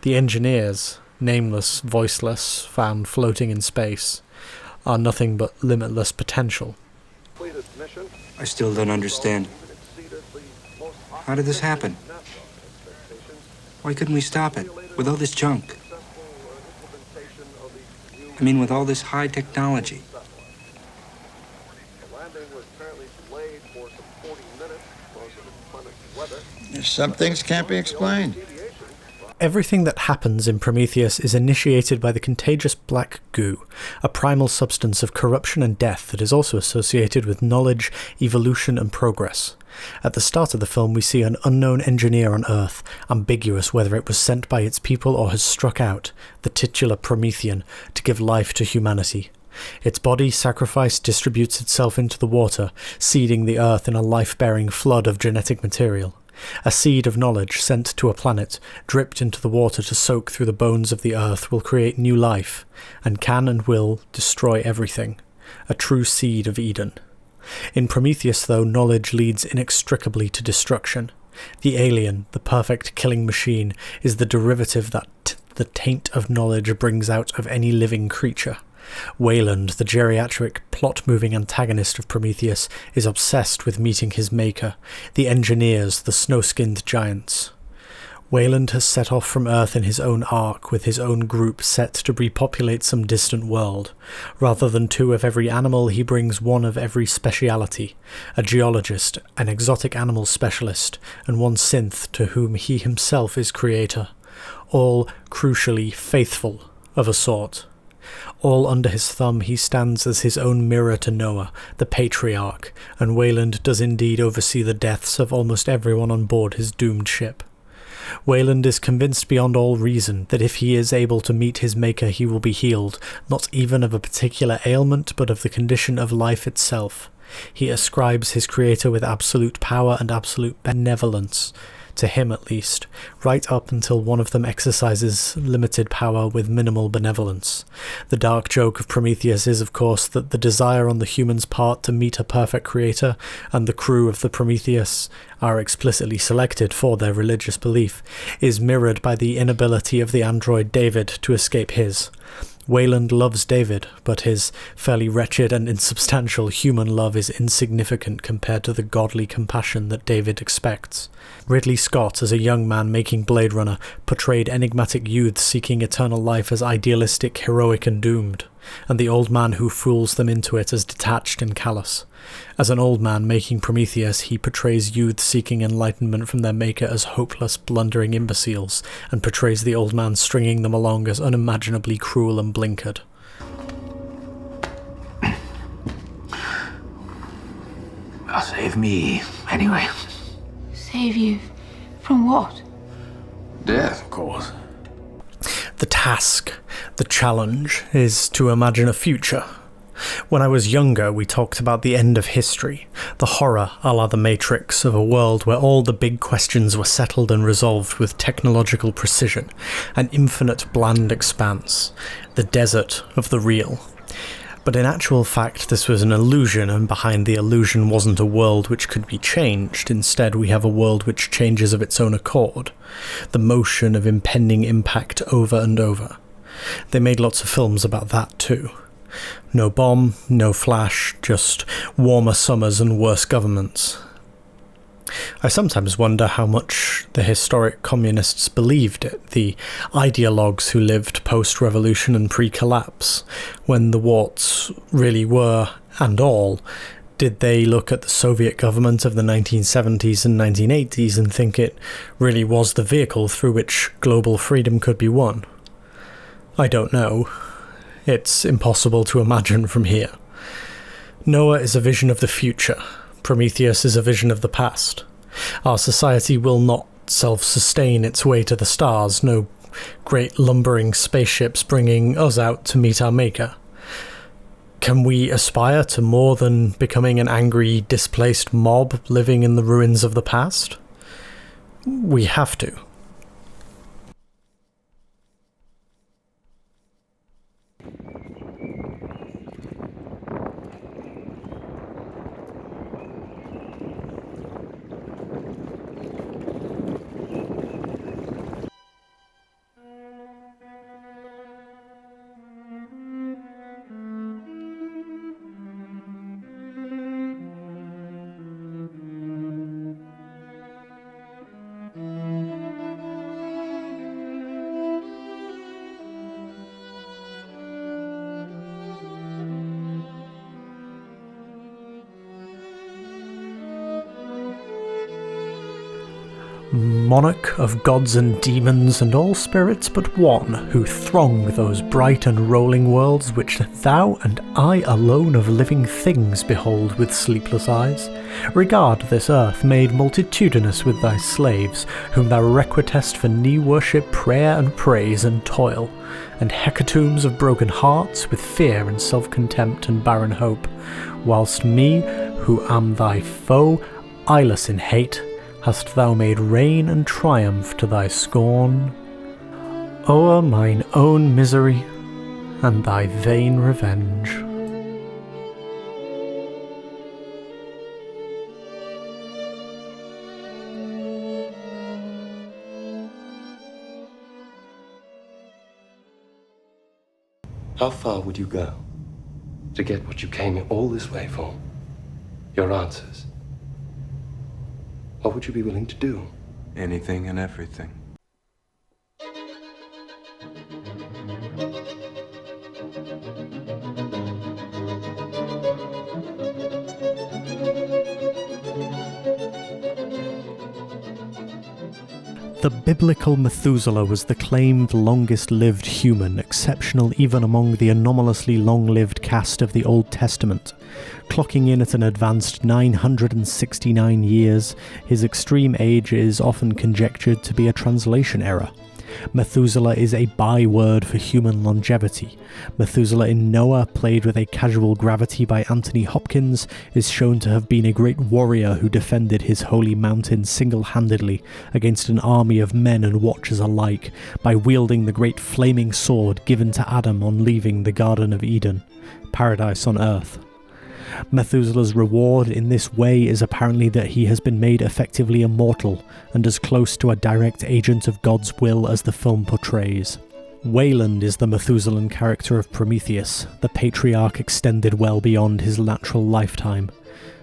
The engineers, nameless, voiceless, found floating in space, are nothing but limitless potential. I still don't understand. How did this happen? Why couldn't we stop it with all this junk? I mean, with all this high technology. Some things can't be explained. Everything that happens in Prometheus is initiated by the contagious black goo, a primal substance of corruption and death that is also associated with knowledge, evolution and progress. At the start of the film we see an unknown engineer on Earth, ambiguous whether it was sent by its people or has struck out, the titular Promethean, to give life to humanity. Its body, sacrificed, distributes itself into the water, seeding the Earth in a life-bearing flood of genetic material. A seed of knowledge sent to a planet, dripped into the water to soak through the bones of the Earth, will create new life, and can and will destroy everything. A true seed of Eden. In Prometheus, though, knowledge leads inextricably to destruction. The alien, the perfect killing machine, is the derivative that the taint of knowledge brings out of any living creature. Wayland, the geriatric, plot-moving antagonist of Prometheus, is obsessed with meeting his maker, the engineers, the snow-skinned giants. Wayland has set off from Earth in his own ark, with his own group set to repopulate some distant world. Rather than 2 of every animal, he brings 1 of every speciality, a geologist, an exotic animal specialist, and 1 synth to whom he himself is creator. All, crucially, faithful, of a sort. All under his thumb he stands as his own mirror to Noah, the patriarch, and Wayland does indeed oversee the deaths of almost everyone on board his doomed ship. Wayland is convinced beyond all reason that if he is able to meet his maker he will be healed, not even of a particular ailment but of the condition of life itself. He ascribes his creator with absolute power and absolute benevolence, to him at least, right up until one of them exercises limited power with minimal benevolence. The dark joke of Prometheus is, of course, that the desire on the human's part to meet a perfect creator, and the crew of the Prometheus are explicitly selected for their religious belief, is mirrored by the inability of the android David to escape his. Wayland loves David, but his fairly wretched and insubstantial human love is insignificant compared to the godly compassion that David expects. Ridley Scott, as a young man making Blade Runner, portrayed enigmatic youths seeking eternal life as idealistic, heroic and doomed, and the old man who fools them into it as detached and callous. As an old man making Prometheus, he portrays youths seeking enlightenment from their maker as hopeless, blundering imbeciles, and portrays the old man stringing them along as unimaginably cruel and blinkered. Well, save me, anyway. Save you from what? Death, of course. The task, the challenge, is to imagine a future. When I was younger, we talked about the end of history, the horror, a la The Matrix, of a world where all the big questions were settled and resolved with technological precision, an infinite bland expanse, the desert of the real. But in actual fact, this was an illusion, and behind the illusion wasn't a world which could be changed. Instead, we have a world which changes of its own accord, the motion of impending impact over and over. They made lots of films about that too. No bomb, no flash, just warmer summers and worse governments. I sometimes wonder how much the historic communists believed it, the ideologues who lived post-revolution and pre-collapse, when the warts really were, and all. Did they look at the Soviet government of the 1970s and 1980s and think it really was the vehicle through which global freedom could be won? I don't know. It's impossible to imagine from here. Noah is a vision of the future. Prometheus is a vision of the past. Our society will not self-sustain its way to the stars, no great lumbering spaceships bringing us out to meet our maker. Can we aspire to more than becoming an angry, displaced mob living in the ruins of the past? We have to. Monarch of gods and demons and all spirits but one, who throng those bright and rolling worlds which thou and I alone of living things behold with sleepless eyes, regard this earth made multitudinous with thy slaves, whom thou requitest for knee-worship, prayer and praise and toil, and hecatombs of broken hearts with fear and self-contempt and barren hope, whilst me, who am thy foe, eyeless in hate, hast thou made reign and triumph to thy scorn, o'er mine own misery and thy vain revenge. How far would you go to get what you came all this way for? Your answers. What would you be willing to do? Anything and everything. The biblical Methuselah was the claimed longest-lived human, exceptional even among the anomalously long-lived cast of the Old Testament. Clocking in at an advanced 969 years, his extreme age is often conjectured to be a translation error. Methuselah is a byword for human longevity. Methuselah in Noah, played with a casual gravity by Anthony Hopkins, is shown to have been a great warrior who defended his holy mountain single-handedly against an army of men and watchers alike by wielding the great flaming sword given to Adam on leaving the Garden of Eden, paradise on earth. Methuselah's reward in this way is apparently that he has been made effectively immortal and as close to a direct agent of God's will as the film portrays. Wayland is the Methuselan character of Prometheus, the patriarch extended well beyond his natural lifetime.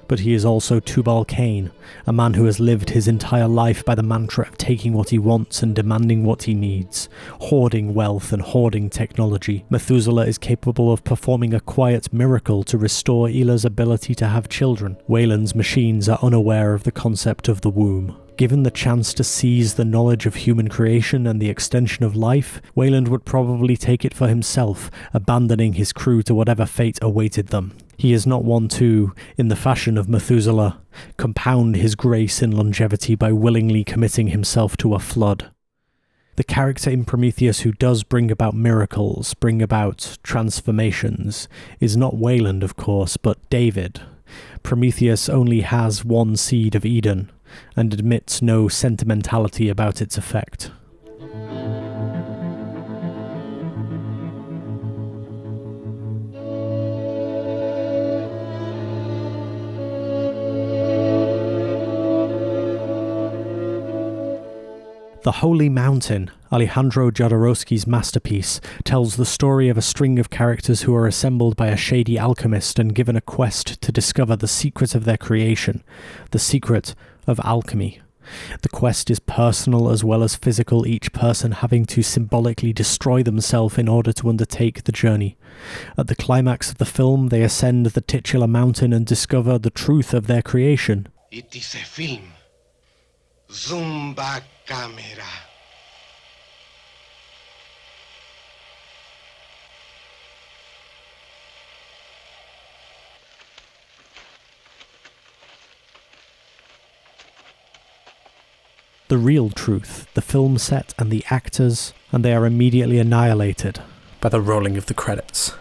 But he is also Tubal Cain, a man who has lived his entire life by the mantra of taking what he wants and demanding what he needs, hoarding wealth and hoarding technology. Methuselah is capable of performing a quiet miracle to restore Elah's ability to have children. Wayland's machines are unaware of the concept of the womb. Given the chance to seize the knowledge of human creation and the extension of life, Wayland would probably take it for himself, abandoning his crew to whatever fate awaited them. He is not one to, in the fashion of Methuselah, compound his grace in longevity by willingly committing himself to a flood. The character in Prometheus who does bring about miracles, bring about transformations, is not Wayland, of course, but David. Prometheus only has one seed of Eden, and admits no sentimentality about its effect. The Holy Mountain, Alejandro Jodorowsky's masterpiece, tells the story of a string of characters who are assembled by a shady alchemist and given a quest to discover the secret of their creation, the secret of alchemy. The quest is personal as well as physical, each person having to symbolically destroy themselves in order to undertake the journey. At the climax of the film, they ascend the titular mountain and discover the truth of their creation. It is a film. Zumba camera. the real truth, the film set and the actors, and they are immediately annihilated by the rolling of the credits.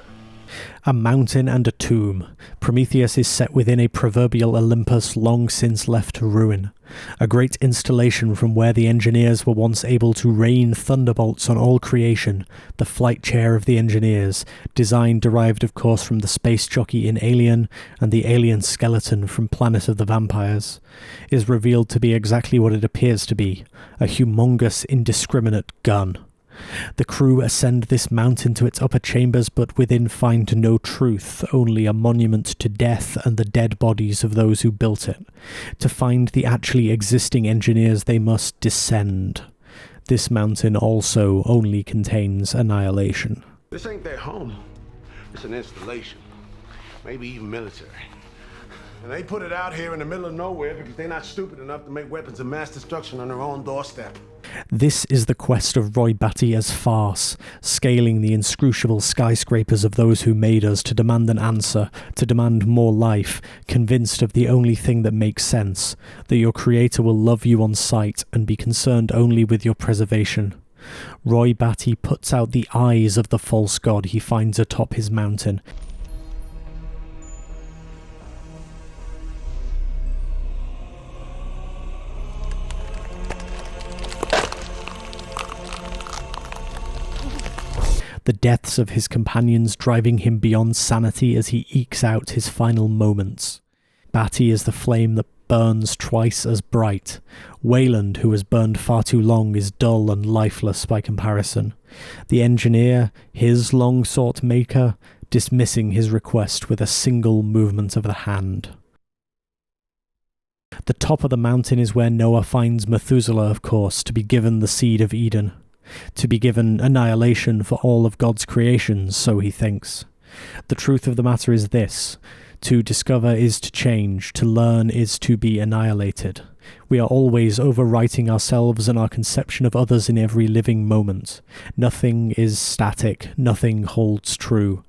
A mountain and a tomb. Prometheus is set within a proverbial Olympus long since left to ruin. A great installation from where the engineers were once able to rain thunderbolts on all creation, the flight chair of the engineers, design derived of course from the space jockey in Alien and the alien skeleton from Planet of the Vampires, is revealed to be exactly what it appears to be, a humongous indiscriminate gun. The crew ascend this mountain to its upper chambers, but within find no truth, only a monument to death and the dead bodies of those who built it. To find the actually existing engineers, they must descend. This mountain also only contains annihilation. This ain't their home. It's an installation. Maybe even military. And they put it out here in the middle of nowhere because they're not stupid enough to make weapons of mass destruction on their own doorstep. This is the quest of Roy Batty as farce, scaling the inscrutable skyscrapers of those who made us to demand an answer, to demand more life, convinced of the only thing that makes sense, that your creator will love you on sight and be concerned only with your preservation. Roy Batty puts out the eyes of the false god he finds atop his mountain. The deaths of his companions driving him beyond sanity as he ekes out his final moments. Batty is the flame that burns twice as bright. Wayland, who has burned far too long, is dull and lifeless by comparison. The engineer, his long-sought maker, dismissing his request with a single movement of the hand. The top of the mountain is where Noah finds Methuselah, of course, to be given the seed of Eden. To be given annihilation for all of God's creations, so he thinks. The truth of the matter is this: to discover is to change, to learn is to be annihilated. We are always overwriting ourselves and our conception of others in every living moment. Nothing is static, nothing holds true.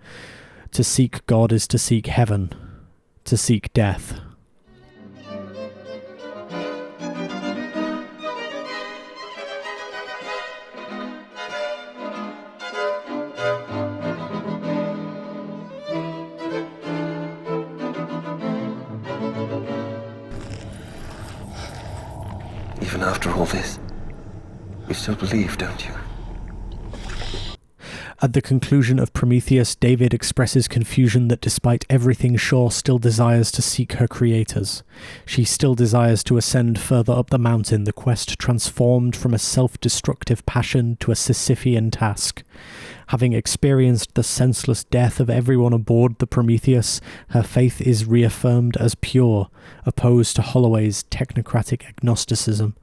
To seek God is to seek heaven, to seek death. Even after all this, you still believe, don't you? At the conclusion of Prometheus, David expresses confusion that despite everything, Shaw still desires to seek her creators. She still desires to ascend further up the mountain, the quest transformed from a self-destructive passion to a Sisyphean task. Having experienced the senseless death of everyone aboard the Prometheus, her faith is reaffirmed as pure, opposed to Holloway's technocratic agnosticism.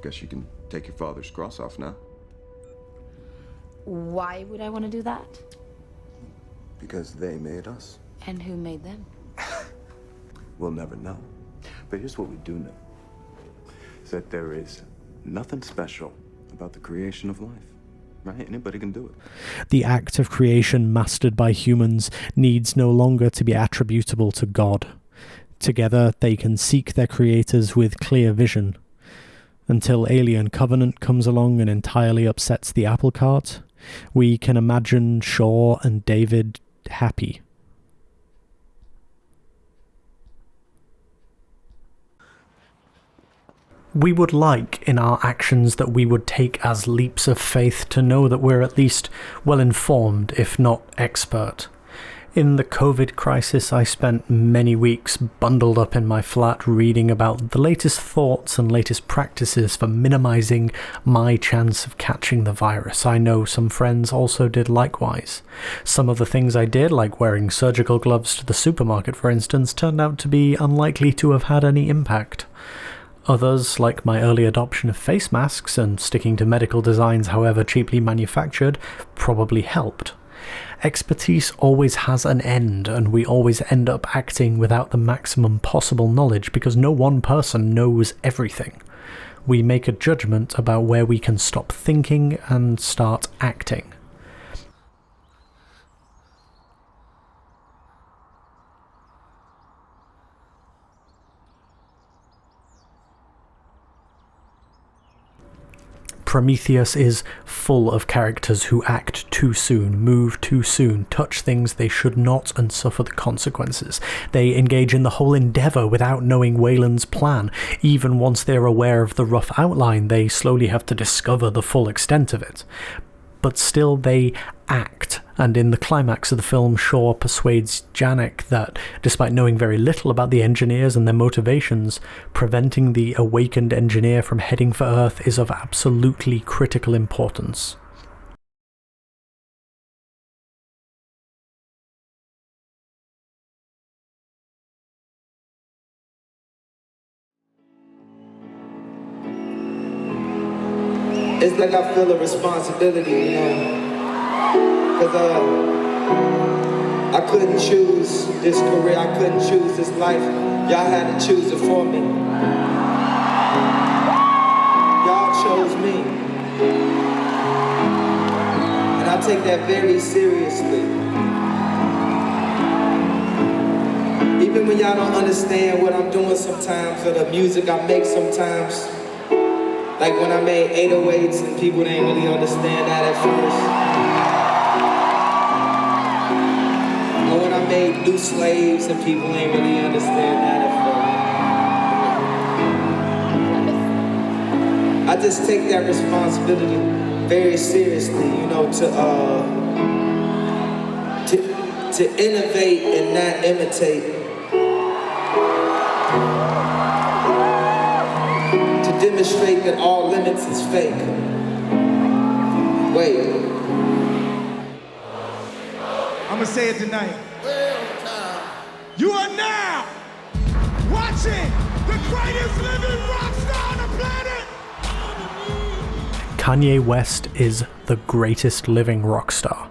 Guess you can take your father's cross off now. Why would I want to do that? Because they made us. And who made them? We'll never know. But here's what we do know. Is that there is nothing special about the creation of life. Right? Anybody can do it. The act of creation mastered by humans needs no longer to be attributable to God. Together they can seek their creators with clear vision. Until Alien Covenant comes along and entirely upsets the apple cart, we can imagine Shaw and David happy. We would like in our actions that we would take as leaps of faith to know that we're at least well informed, if not expert. In the COVID crisis, I spent many weeks bundled up in my flat reading about the latest thoughts and latest practices for minimizing my chance of catching the virus. I know some friends also did likewise. Some of the things I did, like wearing surgical gloves to the supermarket for instance, turned out to be unlikely to have had any impact. Others, like my early adoption of face masks and sticking to medical designs however cheaply manufactured, probably helped. Expertise always has an end, and we always end up acting without the maximum possible knowledge because no one person knows everything. We make a judgment about where we can stop thinking and start acting. Prometheus is full of characters who act too soon, move too soon, touch things they should not, and suffer the consequences. They engage in the whole endeavour without knowing Wayland's plan. Even once they're aware of the rough outline, they slowly have to discover the full extent of it. But still they act, and in the climax of the film, Shaw persuades Janek that, despite knowing very little about the engineers and their motivations, preventing the awakened engineer from heading for Earth is of absolutely critical importance. It's like I feel a responsibility, you know, because I couldn't choose this career, I couldn't choose this life. Y'all had to choose it for me. Y'all chose me. And I take that very seriously. Even when y'all don't understand what I'm doing sometimes, or the music I make sometimes. Like when I made 808s and people didn't really understand that at first. Or when I made New Slaves and people didn't really understand that at first. I just take that responsibility very seriously, you know, to innovate and not imitate. Demonstrate that all limits is fake. Wait. I'm gonna say it tonight. You are now watching the greatest living rock star on the planet. Kanye West is the greatest living rock star.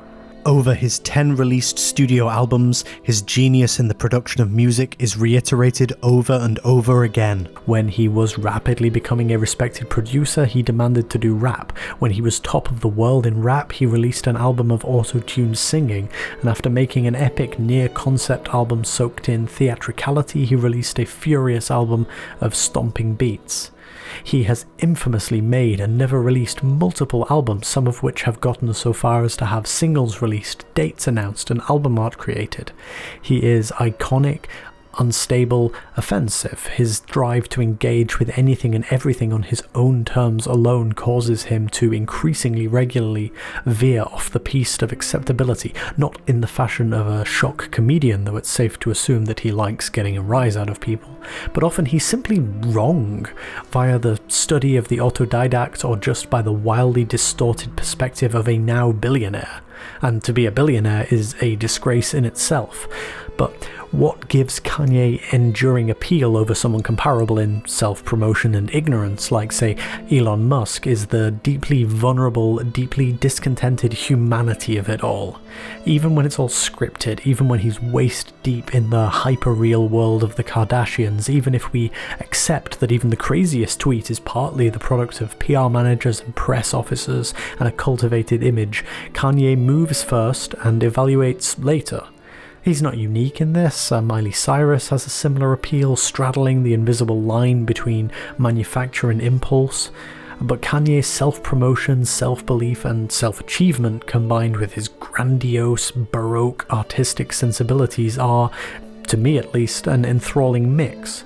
Over his 10 released studio albums, his genius in the production of music is reiterated over and over again. When he was rapidly becoming a respected producer, he demanded to do rap. When he was top of the world in rap, he released an album of auto-tuned singing, and after making an epic near-concept album soaked in theatricality, he released a furious album of stomping beats. He has infamously made and never released multiple albums, some of which have gotten so far as to have singles released, dates announced, and album art created. He is iconic, unstable, offensive. His drive to engage with anything and everything on his own terms alone causes him to increasingly regularly veer off the piste of acceptability, not in the fashion of a shock comedian, though it's safe to assume that he likes getting a rise out of people, but often he's simply wrong, via the study of the autodidact or just by the wildly distorted perspective of a now billionaire. And to be a billionaire is a disgrace in itself. But what gives Kanye enduring appeal over someone comparable in self-promotion and ignorance, like, say, Elon Musk, is the deeply vulnerable, deeply discontented humanity of it all. Even when it's all scripted, even when he's waist-deep in the hyper-real world of the Kardashians, even if we accept that even the craziest tweet is partly the product of PR managers and press officers and a cultivated image, Kanye moves first and evaluates later. He's not unique in this. Miley Cyrus has a similar appeal, straddling the invisible line between manufacture and impulse. But Kanye's self-promotion, self-belief, and self-achievement, combined with his grandiose, baroque, artistic sensibilities, are, to me at least, an enthralling mix.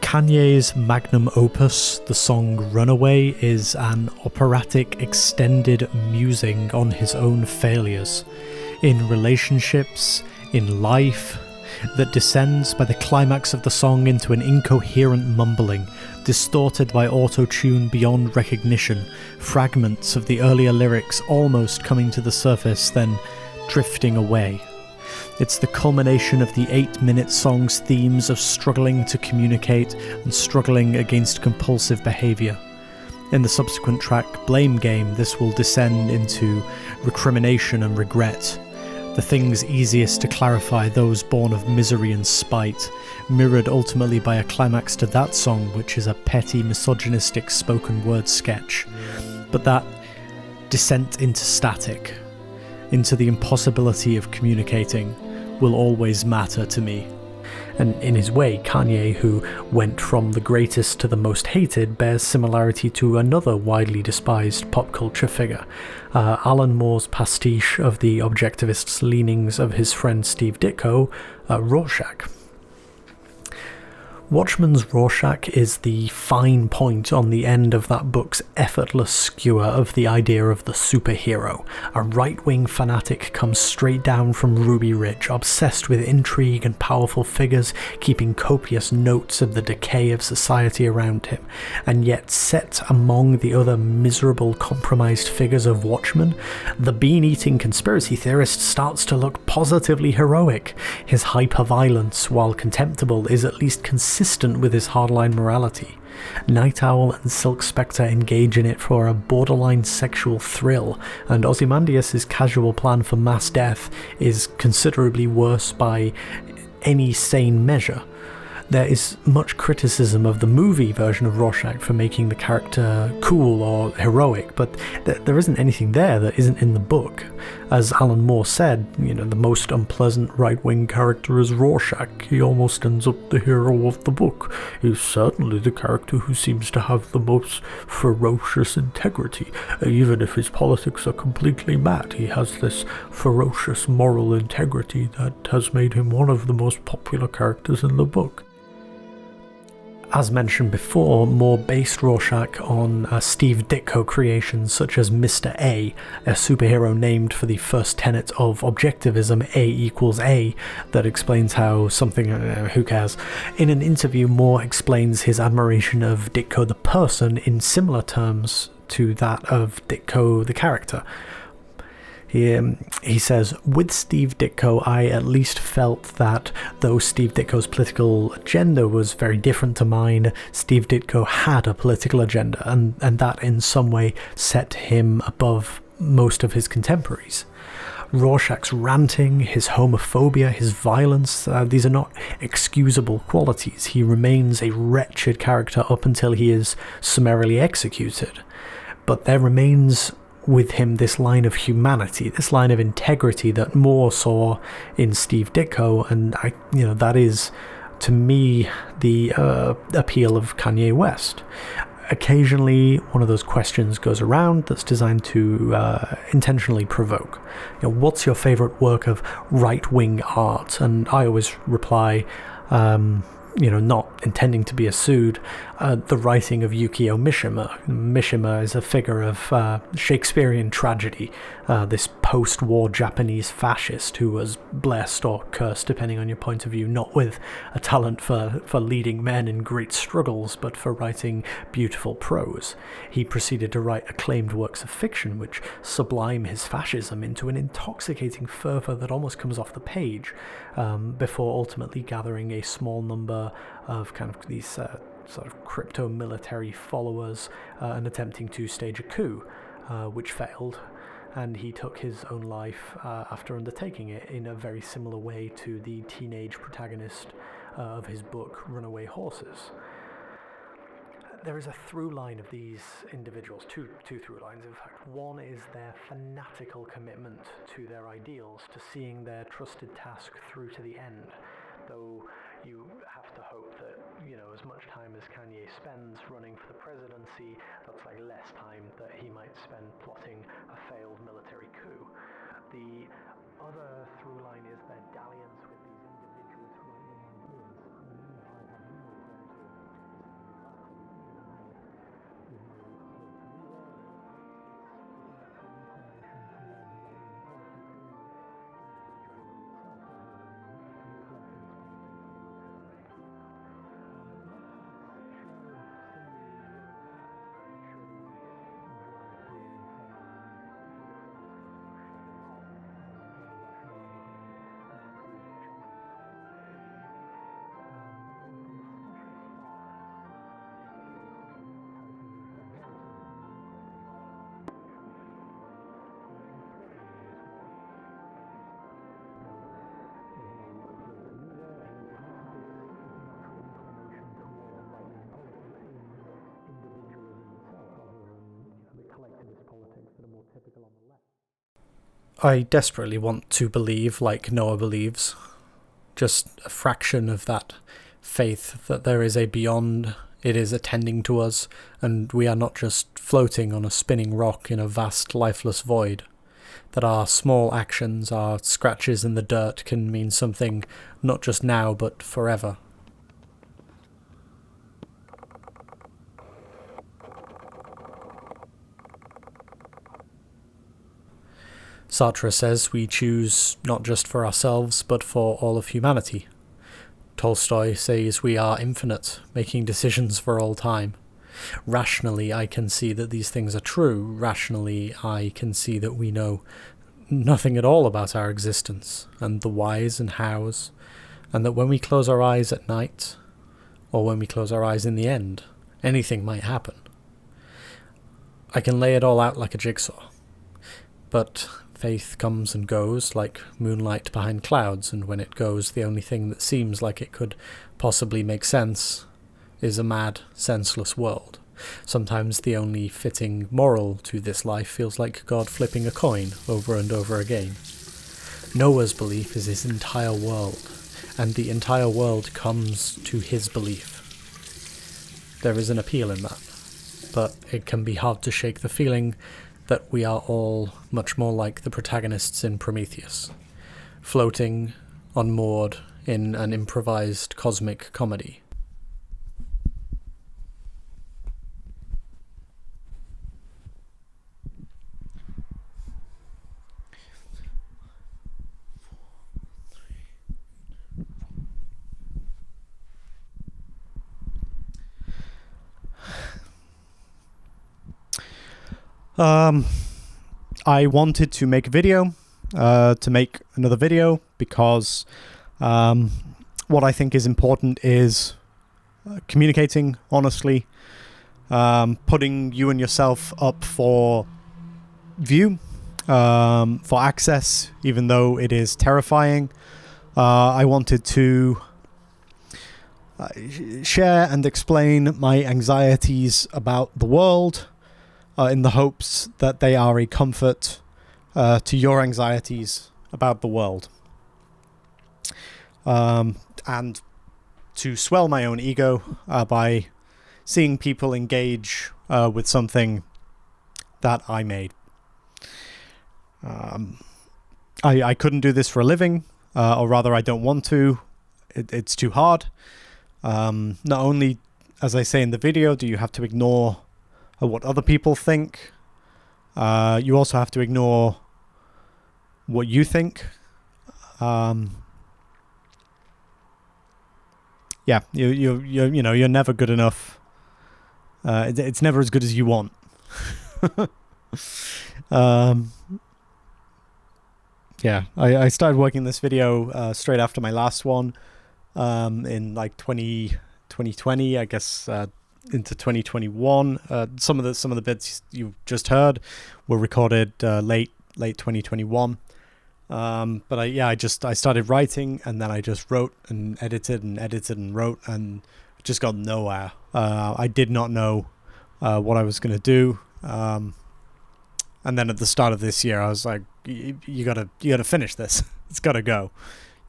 Kanye's magnum opus, the song Runaway, is an operatic extended musing on his own failures, in relationships, in life, that descends by the climax of the song into an incoherent mumbling, distorted by auto-tune beyond recognition, fragments of the earlier lyrics almost coming to the surface, then drifting away. It's the culmination of the 8-minute song's themes of struggling to communicate and struggling against compulsive behaviour. In the subsequent track, Blame Game, this will descend into recrimination and regret. The things easiest to clarify, those born of misery and spite, mirrored ultimately by a climax to that song, which is a petty, misogynistic spoken word sketch. But that descent into static, into the impossibility of communicating, will always matter to me. And in his way, Kanye, who went from the greatest to the most hated, bears similarity to another widely despised pop culture figure, Alan Moore's pastiche of the objectivist leanings of his friend Steve Ditko, Rorschach. Watchmen's Rorschach is the fine point on the end of that book's effortless skewer of the idea of the superhero. A right-wing fanatic comes straight down from Ruby Ridge, obsessed with intrigue and powerful figures, keeping copious notes of the decay of society around him, and yet set among the other miserable, compromised figures of Watchmen, the bean-eating conspiracy theorist starts to look positively heroic. His hyper-violence, while contemptible, is at least consistent with his hardline morality. Night Owl and Silk Spectre engage in it for a borderline sexual thrill, and Ozymandias' casual plan for mass death is considerably worse by any sane measure. There is much criticism of the movie version of Rorschach for making the character cool or heroic, but there isn't anything there that isn't in the book. As Alan Moore said, the most unpleasant right-wing character is Rorschach. He almost ends up the hero of the book. He's certainly the character who seems to have the most ferocious integrity. Even if his politics are completely mad, he has this ferocious moral integrity that has made him one of the most popular characters in the book. As mentioned before, Moore based Rorschach on Steve Ditko creations such as Mr. A superhero named for the first tenet of objectivism, A equals A, that explains how something, who cares. In an interview, Moore explains his admiration of Ditko the person in similar terms to that of Ditko the character. He says, with Steve Ditko, I at least felt that though Steve Ditko's political agenda was very different to mine, Steve Ditko had a political agenda, and that in some way set him above most of his contemporaries. Rorschach's ranting, his homophobia, his violence, these are not excusable qualities. He remains a wretched character up until he is summarily executed. But there remains with him this line of humanity, this line of integrity that Moore saw in Steve Ditko, and that is, to me, the appeal of Kanye West. Occasionally, one of those questions goes around that's designed to intentionally provoke. What's your favorite work of right-wing art? And I always reply, not intending to be sued, the writing of Yukio Mishima. Mishima is a figure of Shakespearean tragedy, this post-war Japanese fascist who was blessed or cursed, depending on your point of view, not with a talent for leading men in great struggles, but for writing beautiful prose. He proceeded to write acclaimed works of fiction which sublime his fascism into an intoxicating fervour that almost comes off the page, before ultimately gathering a small number of kind of these sort of crypto-military followers and attempting to stage a coup, which failed, and he took his own life after undertaking it in a very similar way to the teenage protagonist of his book, Runaway Horses. There is a through line of these individuals, two through lines in fact. One is their fanatical commitment to their ideals, to seeing their trusted task through to the end, though you have to hope that, as much time as Kanye spends running for the presidency, that's like less time that he might spend plotting a failed military coup. The other through line is their dalliance with these individuals writing ideas. I desperately want to believe, like Noah believes, just a fraction of that faith that there is a beyond, it is attending to us, and we are not just floating on a spinning rock in a vast lifeless void. That our small actions, our scratches in the dirt, can mean something not just now but forever. Sartre says we choose not just for ourselves but for all of humanity. Tolstoy says we are infinite, making decisions for all time. Rationally, I can see that these things are true. Rationally, I can see that we know nothing at all about our existence, and the whys and hows, and that when we close our eyes at night, or when we close our eyes in the end, anything might happen. I can lay it all out like a jigsaw. But faith comes and goes like moonlight behind clouds, and when it goes, the only thing that seems like it could possibly make sense is a mad, senseless world. Sometimes the only fitting moral to this life feels like God flipping a coin over and over again. Noah's belief is his entire world, and the entire world comes to his belief. There is an appeal in that, but it can be hard to shake the feeling that we are all much more like the protagonists in Prometheus, floating, unmoored in an improvised cosmic comedy. I wanted to make a video, to make another video, because what I think is important is communicating honestly, putting you and yourself up for view, for access, even though it is terrifying. I wanted to share and explain my anxieties about the world, in the hopes that they are a comfort to your anxieties about the world. And to swell my own ego by seeing people engage with something that I made. I couldn't do this for a living, or rather I don't want to. It's too hard. Not only, as I say in the video, do you have to ignore what other people think, you also have to ignore what you think. Yeah, you're never good enough. It's never as good as you want. Yeah, I started working this video straight after my last one, in like 2020, I guess. Into 2021. Some of the bits you just heard were recorded late 2021. But I started writing, and then I just wrote and edited and wrote, and just got nowhere. I did not know what I was going to do. And then at the start of this year, I was like, you gotta finish this. It's gotta go.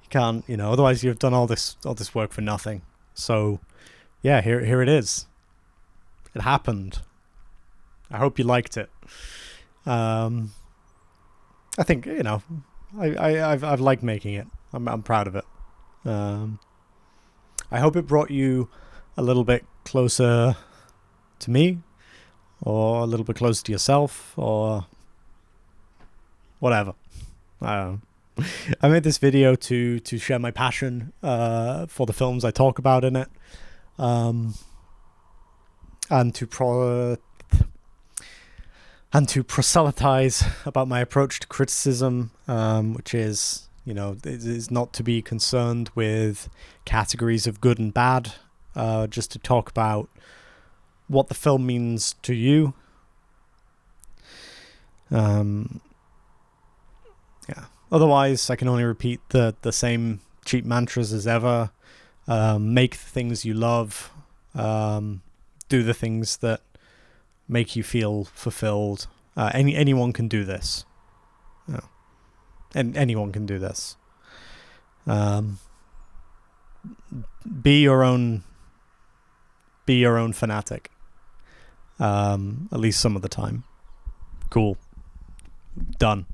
You can't, otherwise you've done all this work for nothing. So yeah, here it is. It happened. I hope you liked it. I think, I've liked making it. I'm proud of it. I hope it brought you a little bit closer to me, or a little bit closer to yourself, or whatever. I made this video to share my passion for the films I talk about in it. And to proselytize about my approach to criticism, which is, is not to be concerned with categories of good and bad, just to talk about what the film means to you. Yeah. Otherwise, I can only repeat the same cheap mantras as ever. Make the things you love. Do the things that make you feel fulfilled. Anyone can do this. And anyone can do this. be your own fanatic. At least some of the time. Cool. Done.